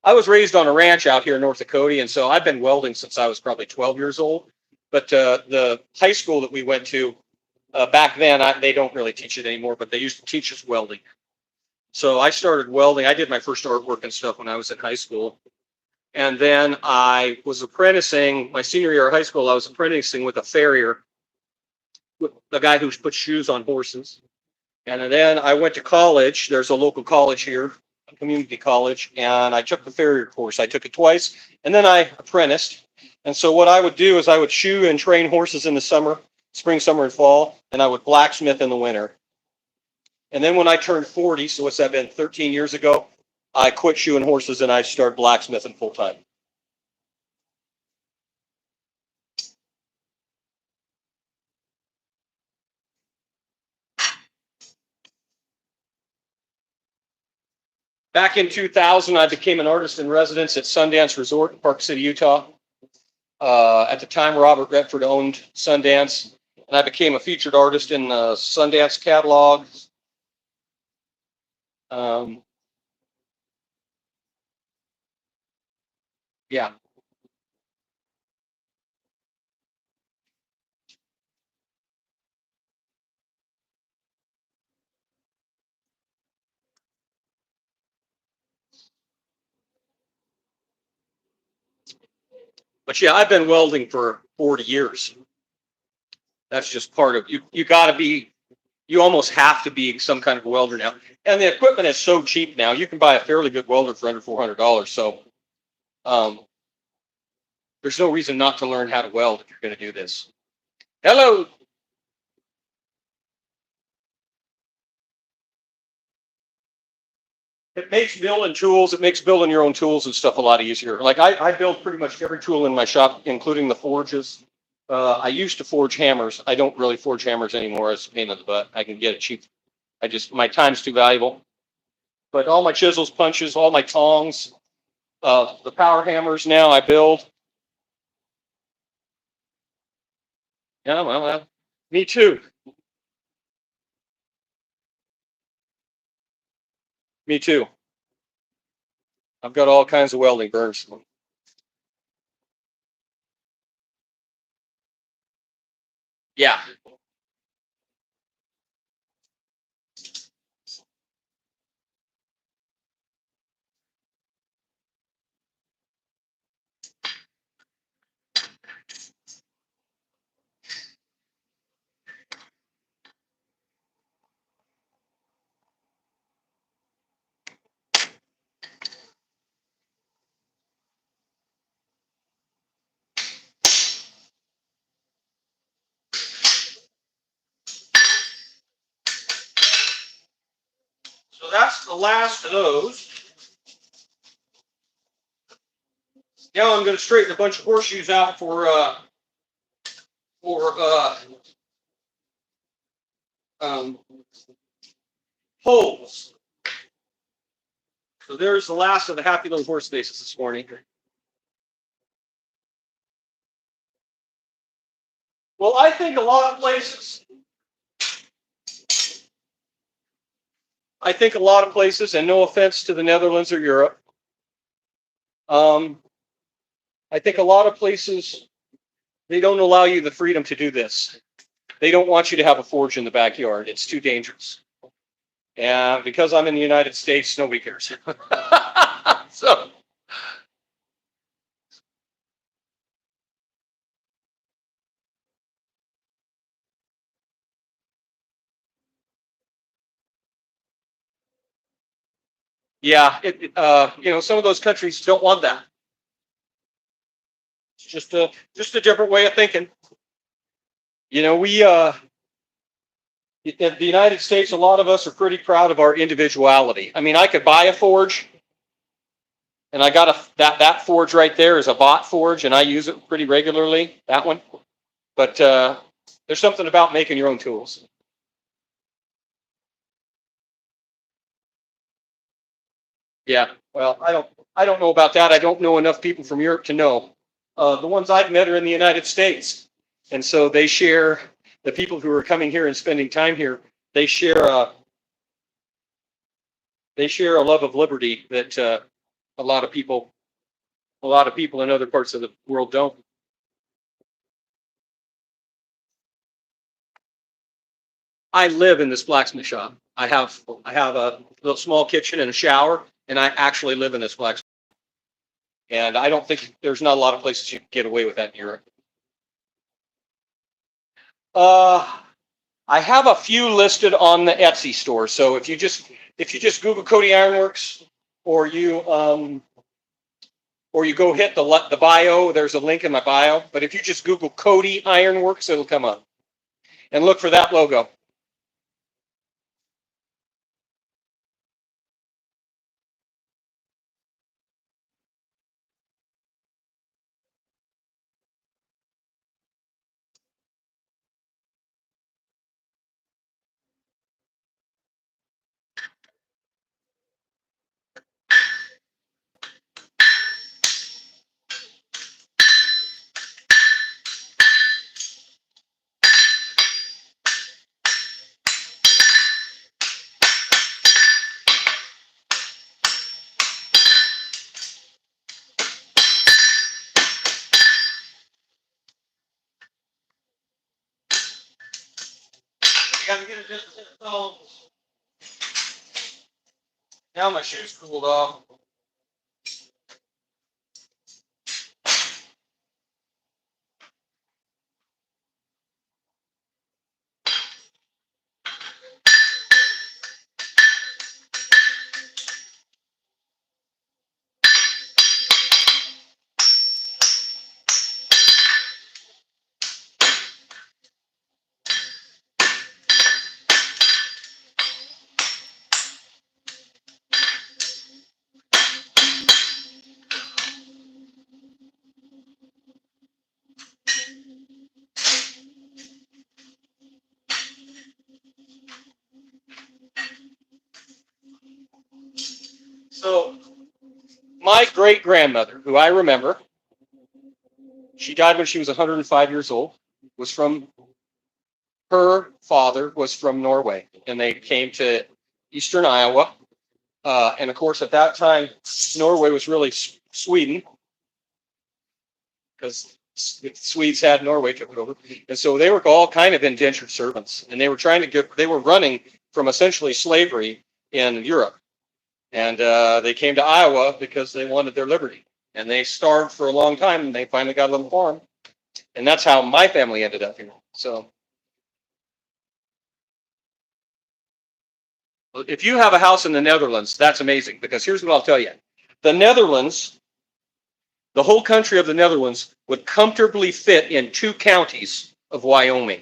was raised on a ranch out here in North Dakota, and so I've been welding since I was probably 12 years old. But the high school that we went to back then, they don't really teach it anymore, but they used to teach us welding. So I started welding. I did my first artwork and stuff when I was in high school. And then I was apprenticing, my senior year of high school, I was apprenticing with a farrier, with the guy who puts shoes on horses. And then I went to college. There's a local college here, a community college, and I took the farrier course. I took it twice, and then I apprenticed. And so what I would do is I would shoe and train horses in the summer, spring, summer, and fall, and I would blacksmith in the winter. And then when I turned 40, so what's that been, 13 years ago, I quit shoeing horses and I started blacksmithing full time. Back in 2000, I became an artist in residence at Sundance Resort in Park City, Utah. At the time, Robert Redford owned Sundance, and I became a featured artist in the Sundance catalog. Yeah. But yeah, I've been welding for 40 years. That's just part of you. You got to be, you almost have to be some kind of a welder now. And the equipment is so cheap now. You can buy a fairly good welder for under $400. So um, there's no reason not to learn how to weld if you're going to do this. Hello. It makes building tools, it makes building your own tools and stuff a lot easier. Like I build pretty much every tool in my shop, including the forges. I used to forge hammers. I don't really forge hammers anymore. It's a pain in the butt. I can get it cheap. My time's too valuable. But all my chisels, punches, all my tongs, the power hammers now I build. Yeah, well, me too. Me too. I've got all kinds of welding burns. Yeah. So that's the last of those. Now I'm going to straighten a bunch of horseshoes out for um, holes. So there's the last of the happy little horse faces this morning. Well, I think a lot of places, and no offense to the Netherlands or Europe, I think a lot of places, they don't allow you the freedom to do this. They don't want you to have a forge in the backyard. It's too dangerous. And because I'm in the United States, nobody cares. So, yeah, some of those countries don't want that. It's just a different way of thinking. We in the United States, a lot of us are pretty proud of our individuality. I mean, I could buy a forge, and I got that forge right there is a bought forge, and I use it pretty regularly. That one, but There's something about making your own tools. Yeah, well, I don't know about that. I don't know enough people from Europe to know. The ones I've met are in the United States, and so they share, the people who are coming here and spending time here. They share a love of liberty that a lot of people a lot of people in other parts of the world don't. I live in this blacksmith shop. I have a little small kitchen and a shower, and I actually live in this blacksmith. And I don't think there's not a lot of places you can get away with that in Europe. Uh, I have a few listed on the Etsy store. So if you just Google Cody Ironworks, or you go hit the bio, there's a link in my bio. But if you just Google Cody Ironworks, it'll come up. And look for that logo. Gotta get it just now my shoes cooled off. So my great grandmother, who I remember, she died when she was 105 years old, was from, her father was from Norway, and they came to eastern Iowa. And of course, at that time, Norway was really Sweden, because the Swedes had Norway took it over. And so they were all kind of indentured servants, and they were running from essentially slavery in Europe. And they came to Iowa because they wanted their liberty. And they starved for a long time, and they finally got a little farm. And that's how my family ended up here. So if you have a house in the Netherlands, that's amazing, because here's what I'll tell you. The Netherlands, the whole country of the Netherlands would comfortably fit in 2 counties of Wyoming.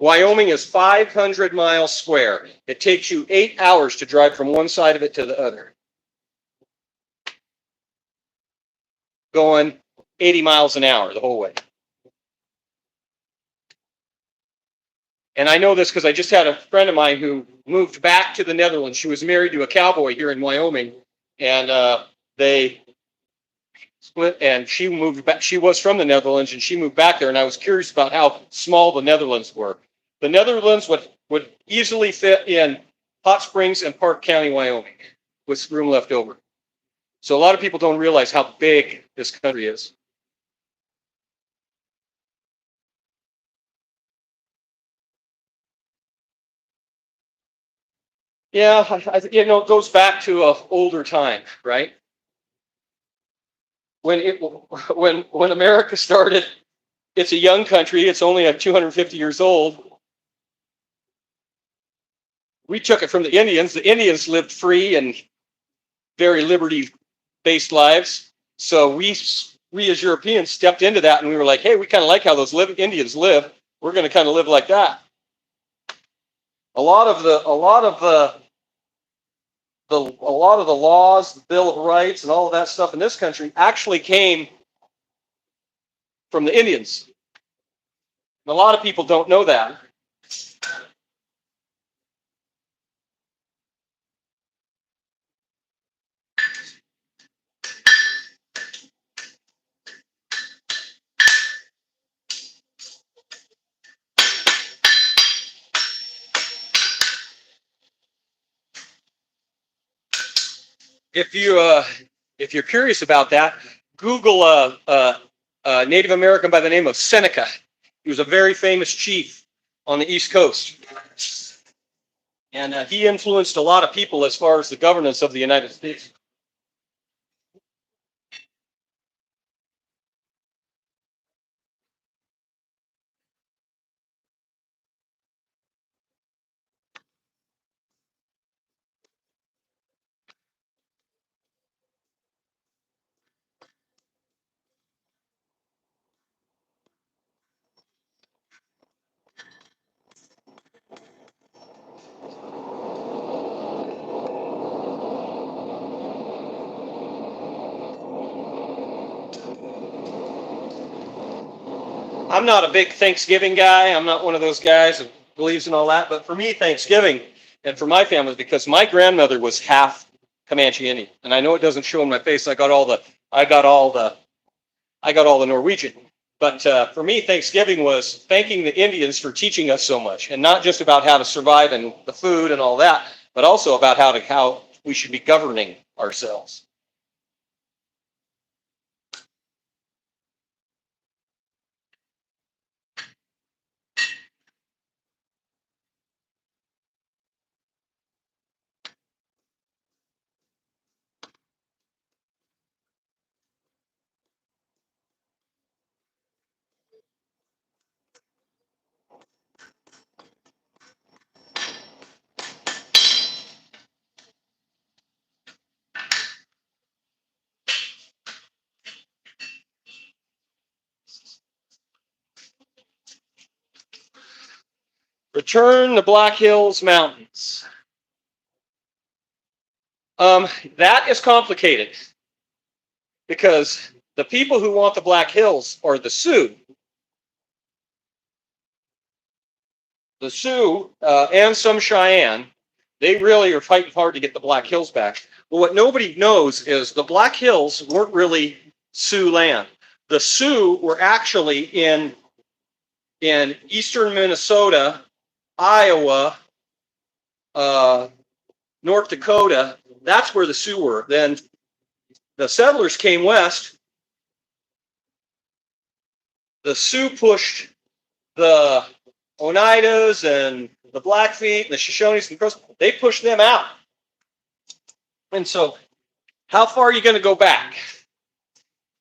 Wyoming is 500 miles square. It takes you 8 hours to drive from one side of it to the other, going 80 miles an hour the whole way. And I know this because I just had a friend of mine who moved back to the Netherlands. She was married to a cowboy here in Wyoming, and they split, and she moved back. She was from the Netherlands, and she moved back there, and I was curious about how small the Netherlands were. The Netherlands would easily fit in Hot Springs and Park County, Wyoming, with room left over. So a lot of people don't realize how big this country is. Yeah, it goes back to an older time, right? When America started, it's a young country. It's only 250 years old. We took it from the Indians. The Indians lived free and very liberty-based lives. So we as Europeans stepped into that, and we were like, hey, we kind of like how those Indians live. We're going to kind of live like that. A lot of the laws, the Bill of Rights, and all of that stuff in this country actually came from the Indians. And a lot of people don't know that. If you if you're curious about that, Google a Native American by the name of Seneca. He was a very famous chief on the East Coast, and he influenced a lot of people as far as the governance of the United States. I'm not a big Thanksgiving guy. I'm not one of those guys that believes in all that. But for me, Thanksgiving, and for my family, because my grandmother was half Comanche Indian, and I know it doesn't show in my face. I got all the, I got all the Norwegian. But for me, Thanksgiving was thanking the Indians for teaching us so much, and not just about how to survive and the food and all that, but also about how we should be governing ourselves. Return to Black Hills Mountains. That is complicated because the people who want the Black Hills are the Sioux. The Sioux and some Cheyenne, they really are fighting hard to get the Black Hills back. But what nobody knows is the Black Hills weren't really Sioux land. The Sioux were actually in eastern Minnesota, Iowa, uh, North Dakota. That's where the Sioux were. Then the settlers came west. The Sioux pushed the Oneidas and the Blackfeet and the Shoshones and the Crows. They pushed them out. And so, how far are you going to go back?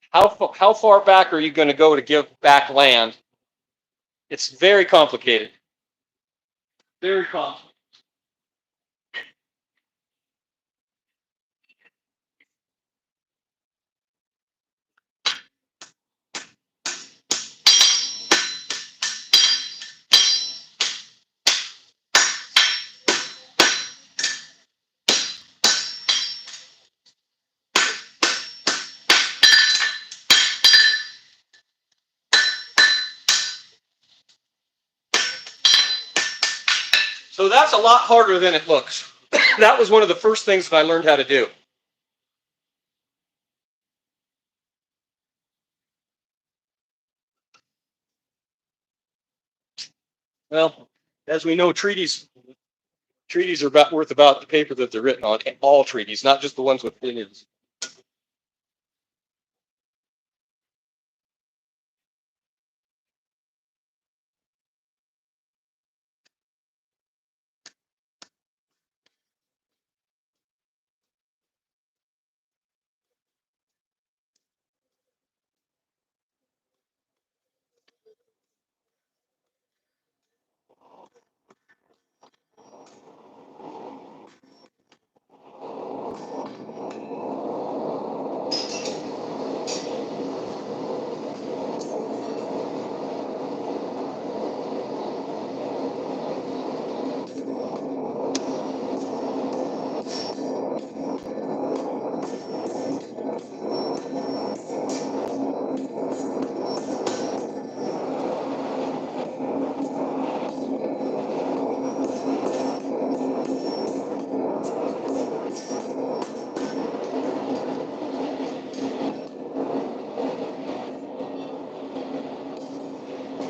How far back are you going to go to give back land? It's very complicated. Very complicated. So that's a lot harder than it looks. That was one of the first things that I learned how to do. Well, as we know, treaties are worth about the paper that they're written on. All treaties, not just the ones with opinions.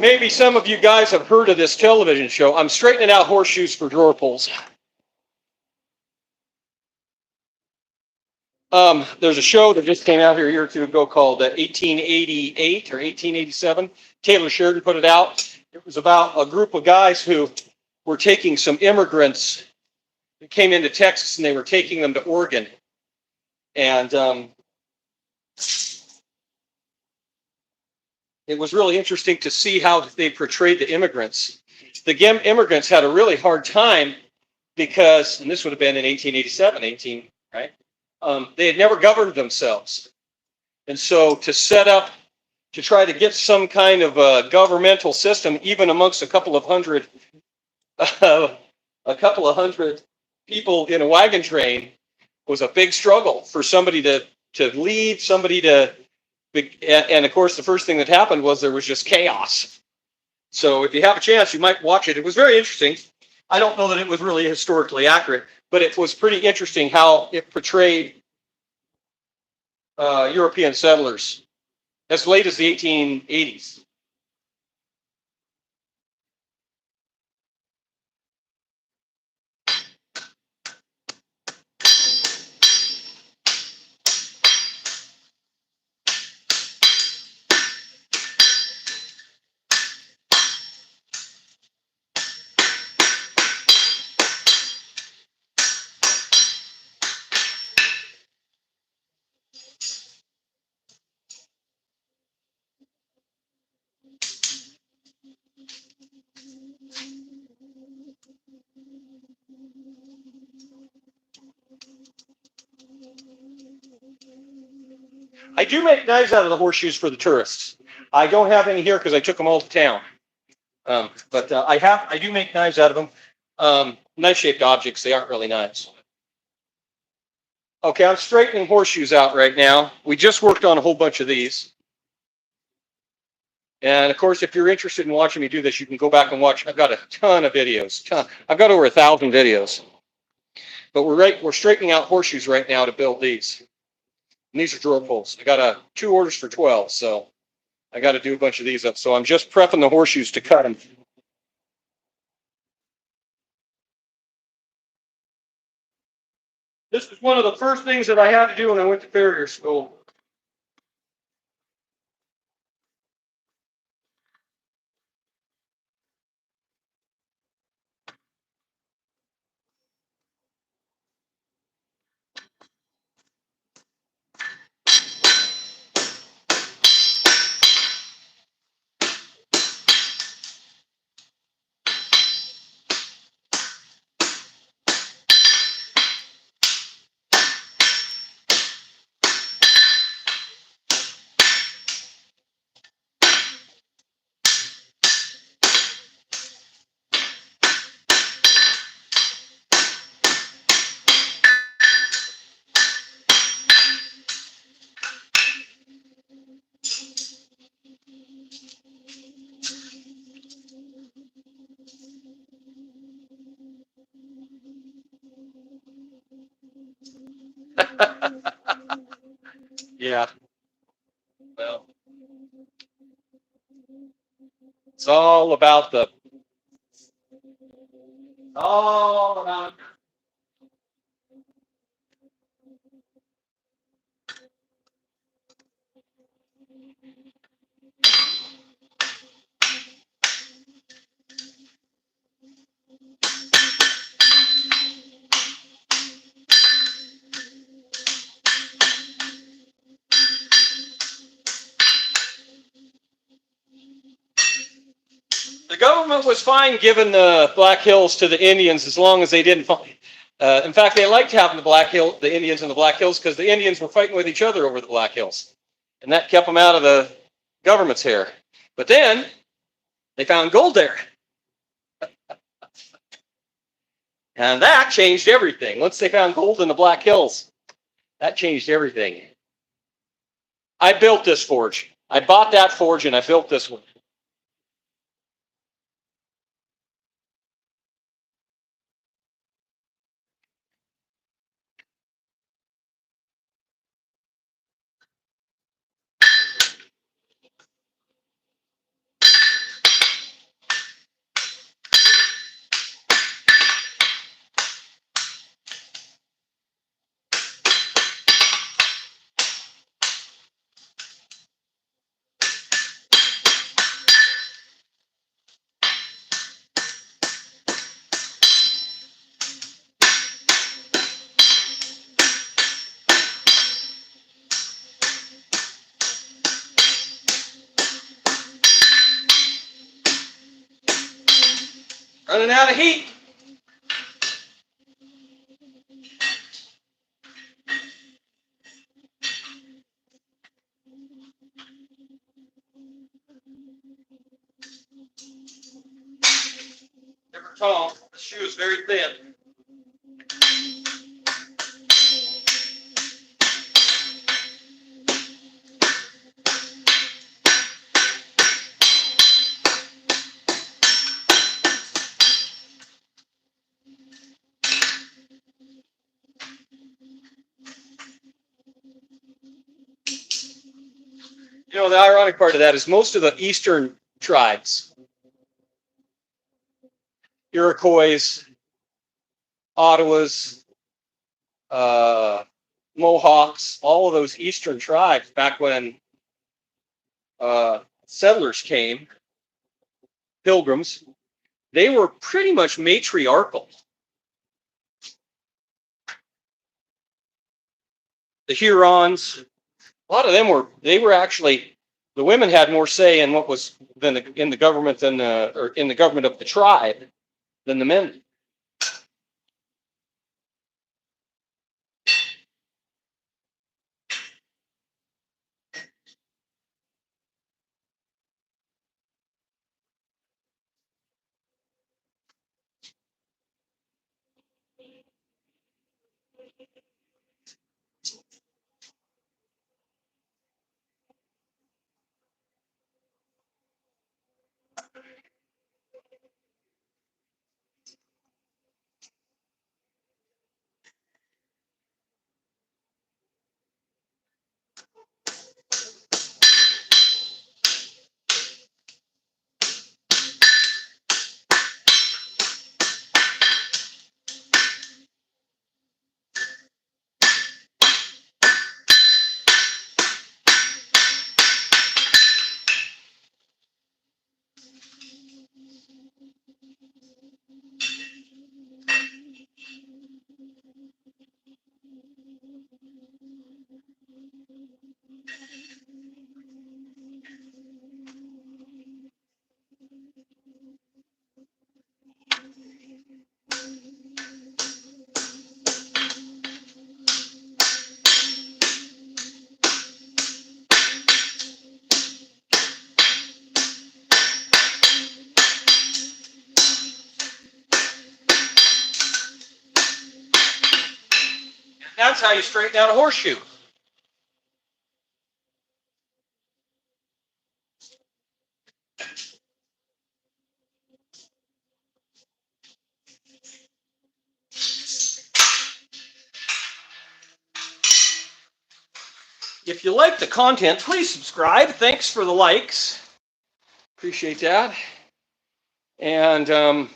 Maybe some of you guys have heard of this television show. I'm straightening out horseshoes for drawer pulls. There's a show that just came out here a year or two ago called 1888 or 1887. Taylor Sheridan put it out. It was about a group of guys who were taking some immigrants that came into Texas, and they were taking them to Oregon. And it was really interesting to see how they portrayed the immigrants. The immigrants had a really hard time because, and this would have been in 1887, right? They had never governed themselves. And so to set up, to try to get some kind of a governmental system, even amongst a couple of hundred people in a wagon train, was a big struggle for somebody to lead, somebody to, and of course the first thing that happened was there was just chaos. So if you have a chance, you might watch it. It was very interesting. I don't know that it was really historically accurate, but it was pretty interesting how it portrayed European settlers as late as the 1880s. I do make knives out of the horseshoes for the tourists. I don't have any here because I took them all to town. But I do make knives out of them. Knife-shaped objects, they aren't really knives. Okay, I'm straightening horseshoes out right now. We just worked on a whole bunch of these. And of course, if you're interested in watching me do this, you can go back and watch. I've got a ton of videos. I've got over 1,000 videos. But we're straightening out horseshoes right now to build these. And these are drawer pulls. I got 2 orders for 12, so I got to do a bunch of these up. So I'm just prepping the horseshoes to cut them. This is one of the first things that I had to do when I went to farrier school. Yeah. Well, it's all about the. All about. The government was fine giving the Black Hills to the Indians as long as they didn't find. In fact, they liked having the Indians in the Black Hills because the Indians were fighting with each other over the Black Hills, and that kept them out of the government's hair. But then they found gold there, and that changed everything. Once they found gold in the Black Hills, that changed everything. I built this forge. I bought that forge and I built this one. Running out of heat. Different tone. The shoe is very thin. You know, the ironic part of that is most of the eastern tribes, Iroquois, Ottawas, Mohawks, all of those eastern tribes back when settlers came, pilgrims, they were pretty much matriarchal. The Hurons, a lot of them were actually, the women had more say in what was in the government or in the government of the tribe than the men. That's how you straighten out a horseshoe. If you like the content, please subscribe. Thanks for the likes. Appreciate that. And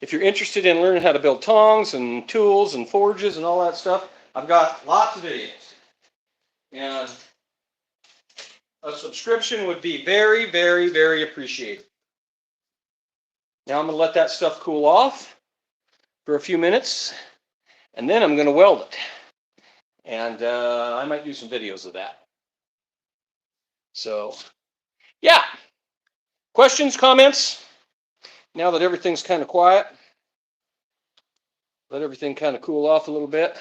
if you're interested in learning how to build tongs and tools and forges and all that stuff, I've got lots of videos. And a subscription would be very, very, very appreciated. Now I'm going to let that stuff cool off for a few minutes, and then I'm going to weld it. And I might do some videos of that. So, yeah. Questions, comments? Now that everything's kind of quiet, let everything kind of cool off a little bit.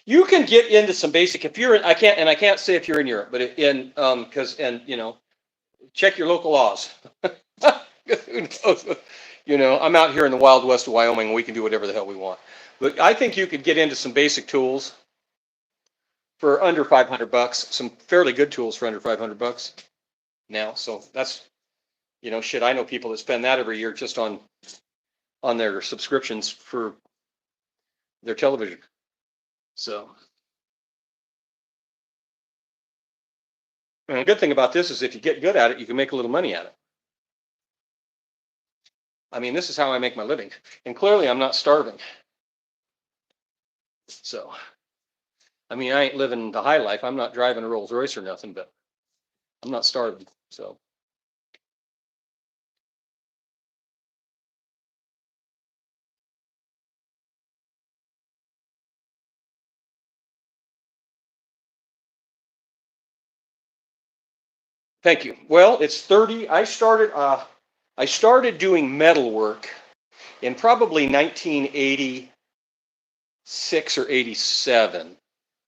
You can get into some basic, if you're in, I can't say if you're in Europe, but check your local laws. Who knows? You know, I'm out here in the wild west of Wyoming. We can do whatever the hell we want. But I think you could get into some basic tools for under $500. Some fairly good tools for under $500 now. So that's, shit. I know people that spend that every year just on their subscriptions for their television. So, and the good thing about this is if you get good at it, you can make a little money at it. I mean, this is how I make my living. And clearly I'm not starving. So, I mean, I ain't living the high life. I'm not driving a Rolls Royce or nothing, but I'm not starving. So thank you. Well, it's 30. I started doing metal work in probably 1986 or 87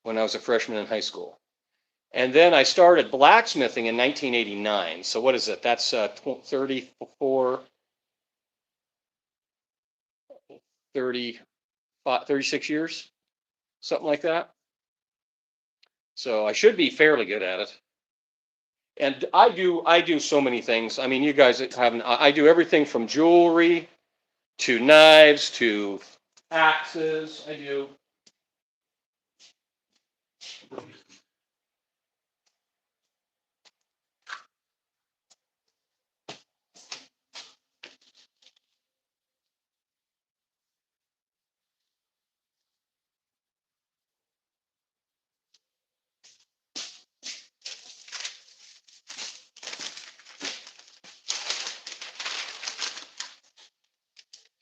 when I was a freshman in high school. And then I started blacksmithing in 1989. So what is it? That's 34, 30, 36 years, something like that. So I should be fairly good at it. And I do so many things. I mean, you guys haven't. I do everything from jewelry to knives to axes. I do.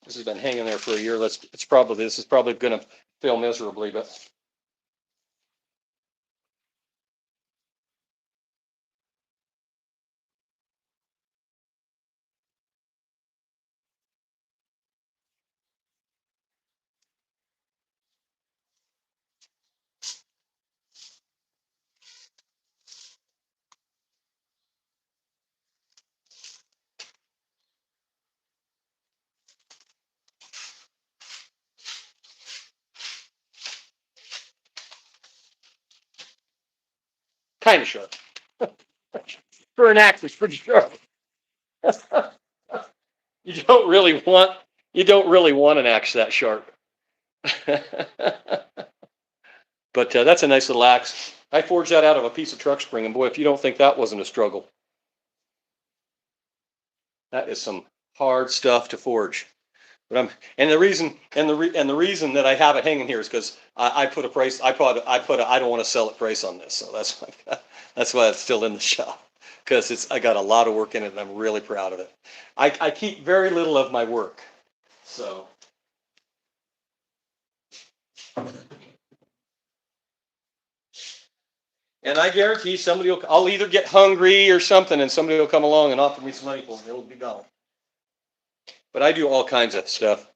This has been hanging there for a year. This is probably going to fail miserably, but kind of sharp for an axe. It's pretty sharp. You don't really want an axe that sharp. But that's a nice little axe. I forged that out of a piece of truck spring, and boy, if you don't think that wasn't a struggle, that is some hard stuff to forge. But the reason that I have it hanging here is because I put a price. I don't want to sell it price on this, so that's why it's still in the shop, because I got a lot of work in it, and I'm really proud of it. I keep very little of my work, so. And I guarantee I'll either get hungry or something, and somebody will come along and offer me some money for it. It'll be gone. But I do all kinds of stuff.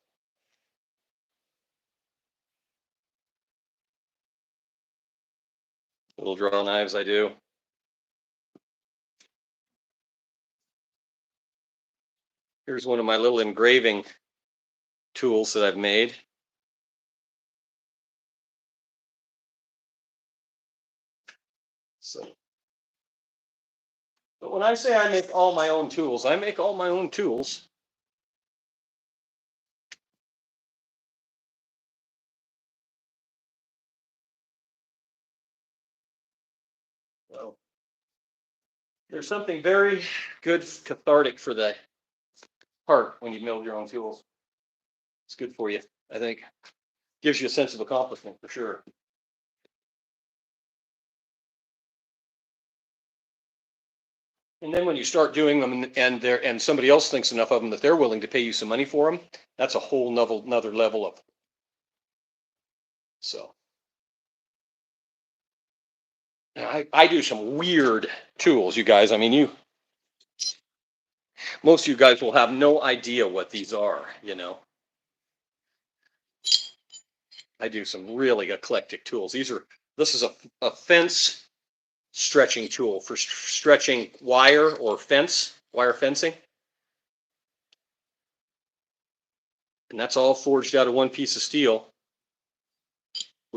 Little draw knives I do. Here's one of my little engraving tools that I've made. So, but when I say I make all my own tools, I make all my own tools. So there's something very good, cathartic for the heart when you build your own tools. It's good for you, I think. Gives you a sense of accomplishment for sure. And then when you start doing them and somebody else thinks enough of them that they're willing to pay you some money for them, that's a whole another level of. So I do some weird tools, you guys. I mean, most of you guys will have no idea what these are, I do some really eclectic tools. This is a fence stretching tool for stretching wire or wire fencing. And that's all forged out of one piece of steel,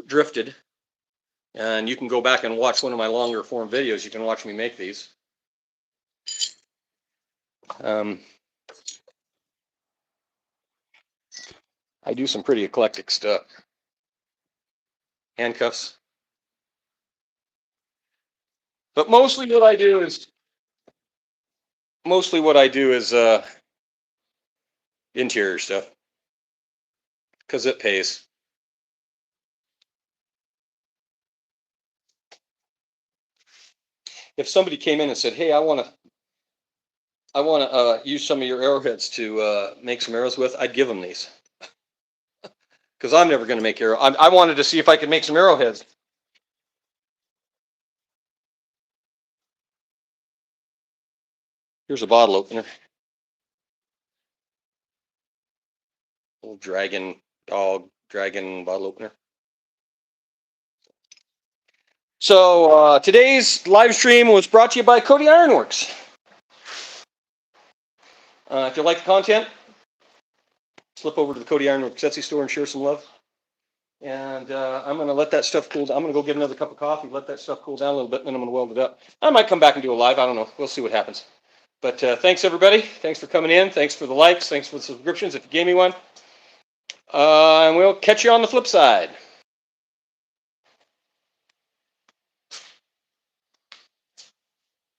drifted. And you can go back and watch one of my longer form videos. You can watch me make these. I do some pretty eclectic stuff. Handcuffs. But mostly what I do is interior stuff, because it pays. if somebody came in and said, "Hey, I want to use some of your arrowheads to make some arrows with," I'd give them these because I'm never going to make arrow. I wanted to see if I could make some arrowheads. Here's a bottle opener. Little dragon bottle opener. So today's live stream was brought to you by Cody Ironworks. If you like the content, slip over to the Cody Ironworks Etsy store and share some love. And I'm going to let that stuff cool down. I'm going to go get another cup of coffee, let that stuff cool down a little bit, and then I'm going to weld it up. I might come back and do a live. I don't know. We'll see what happens. But thanks, everybody. Thanks for coming in. Thanks for the likes. Thanks for the subscriptions if you gave me one. And we'll catch you on the flip side.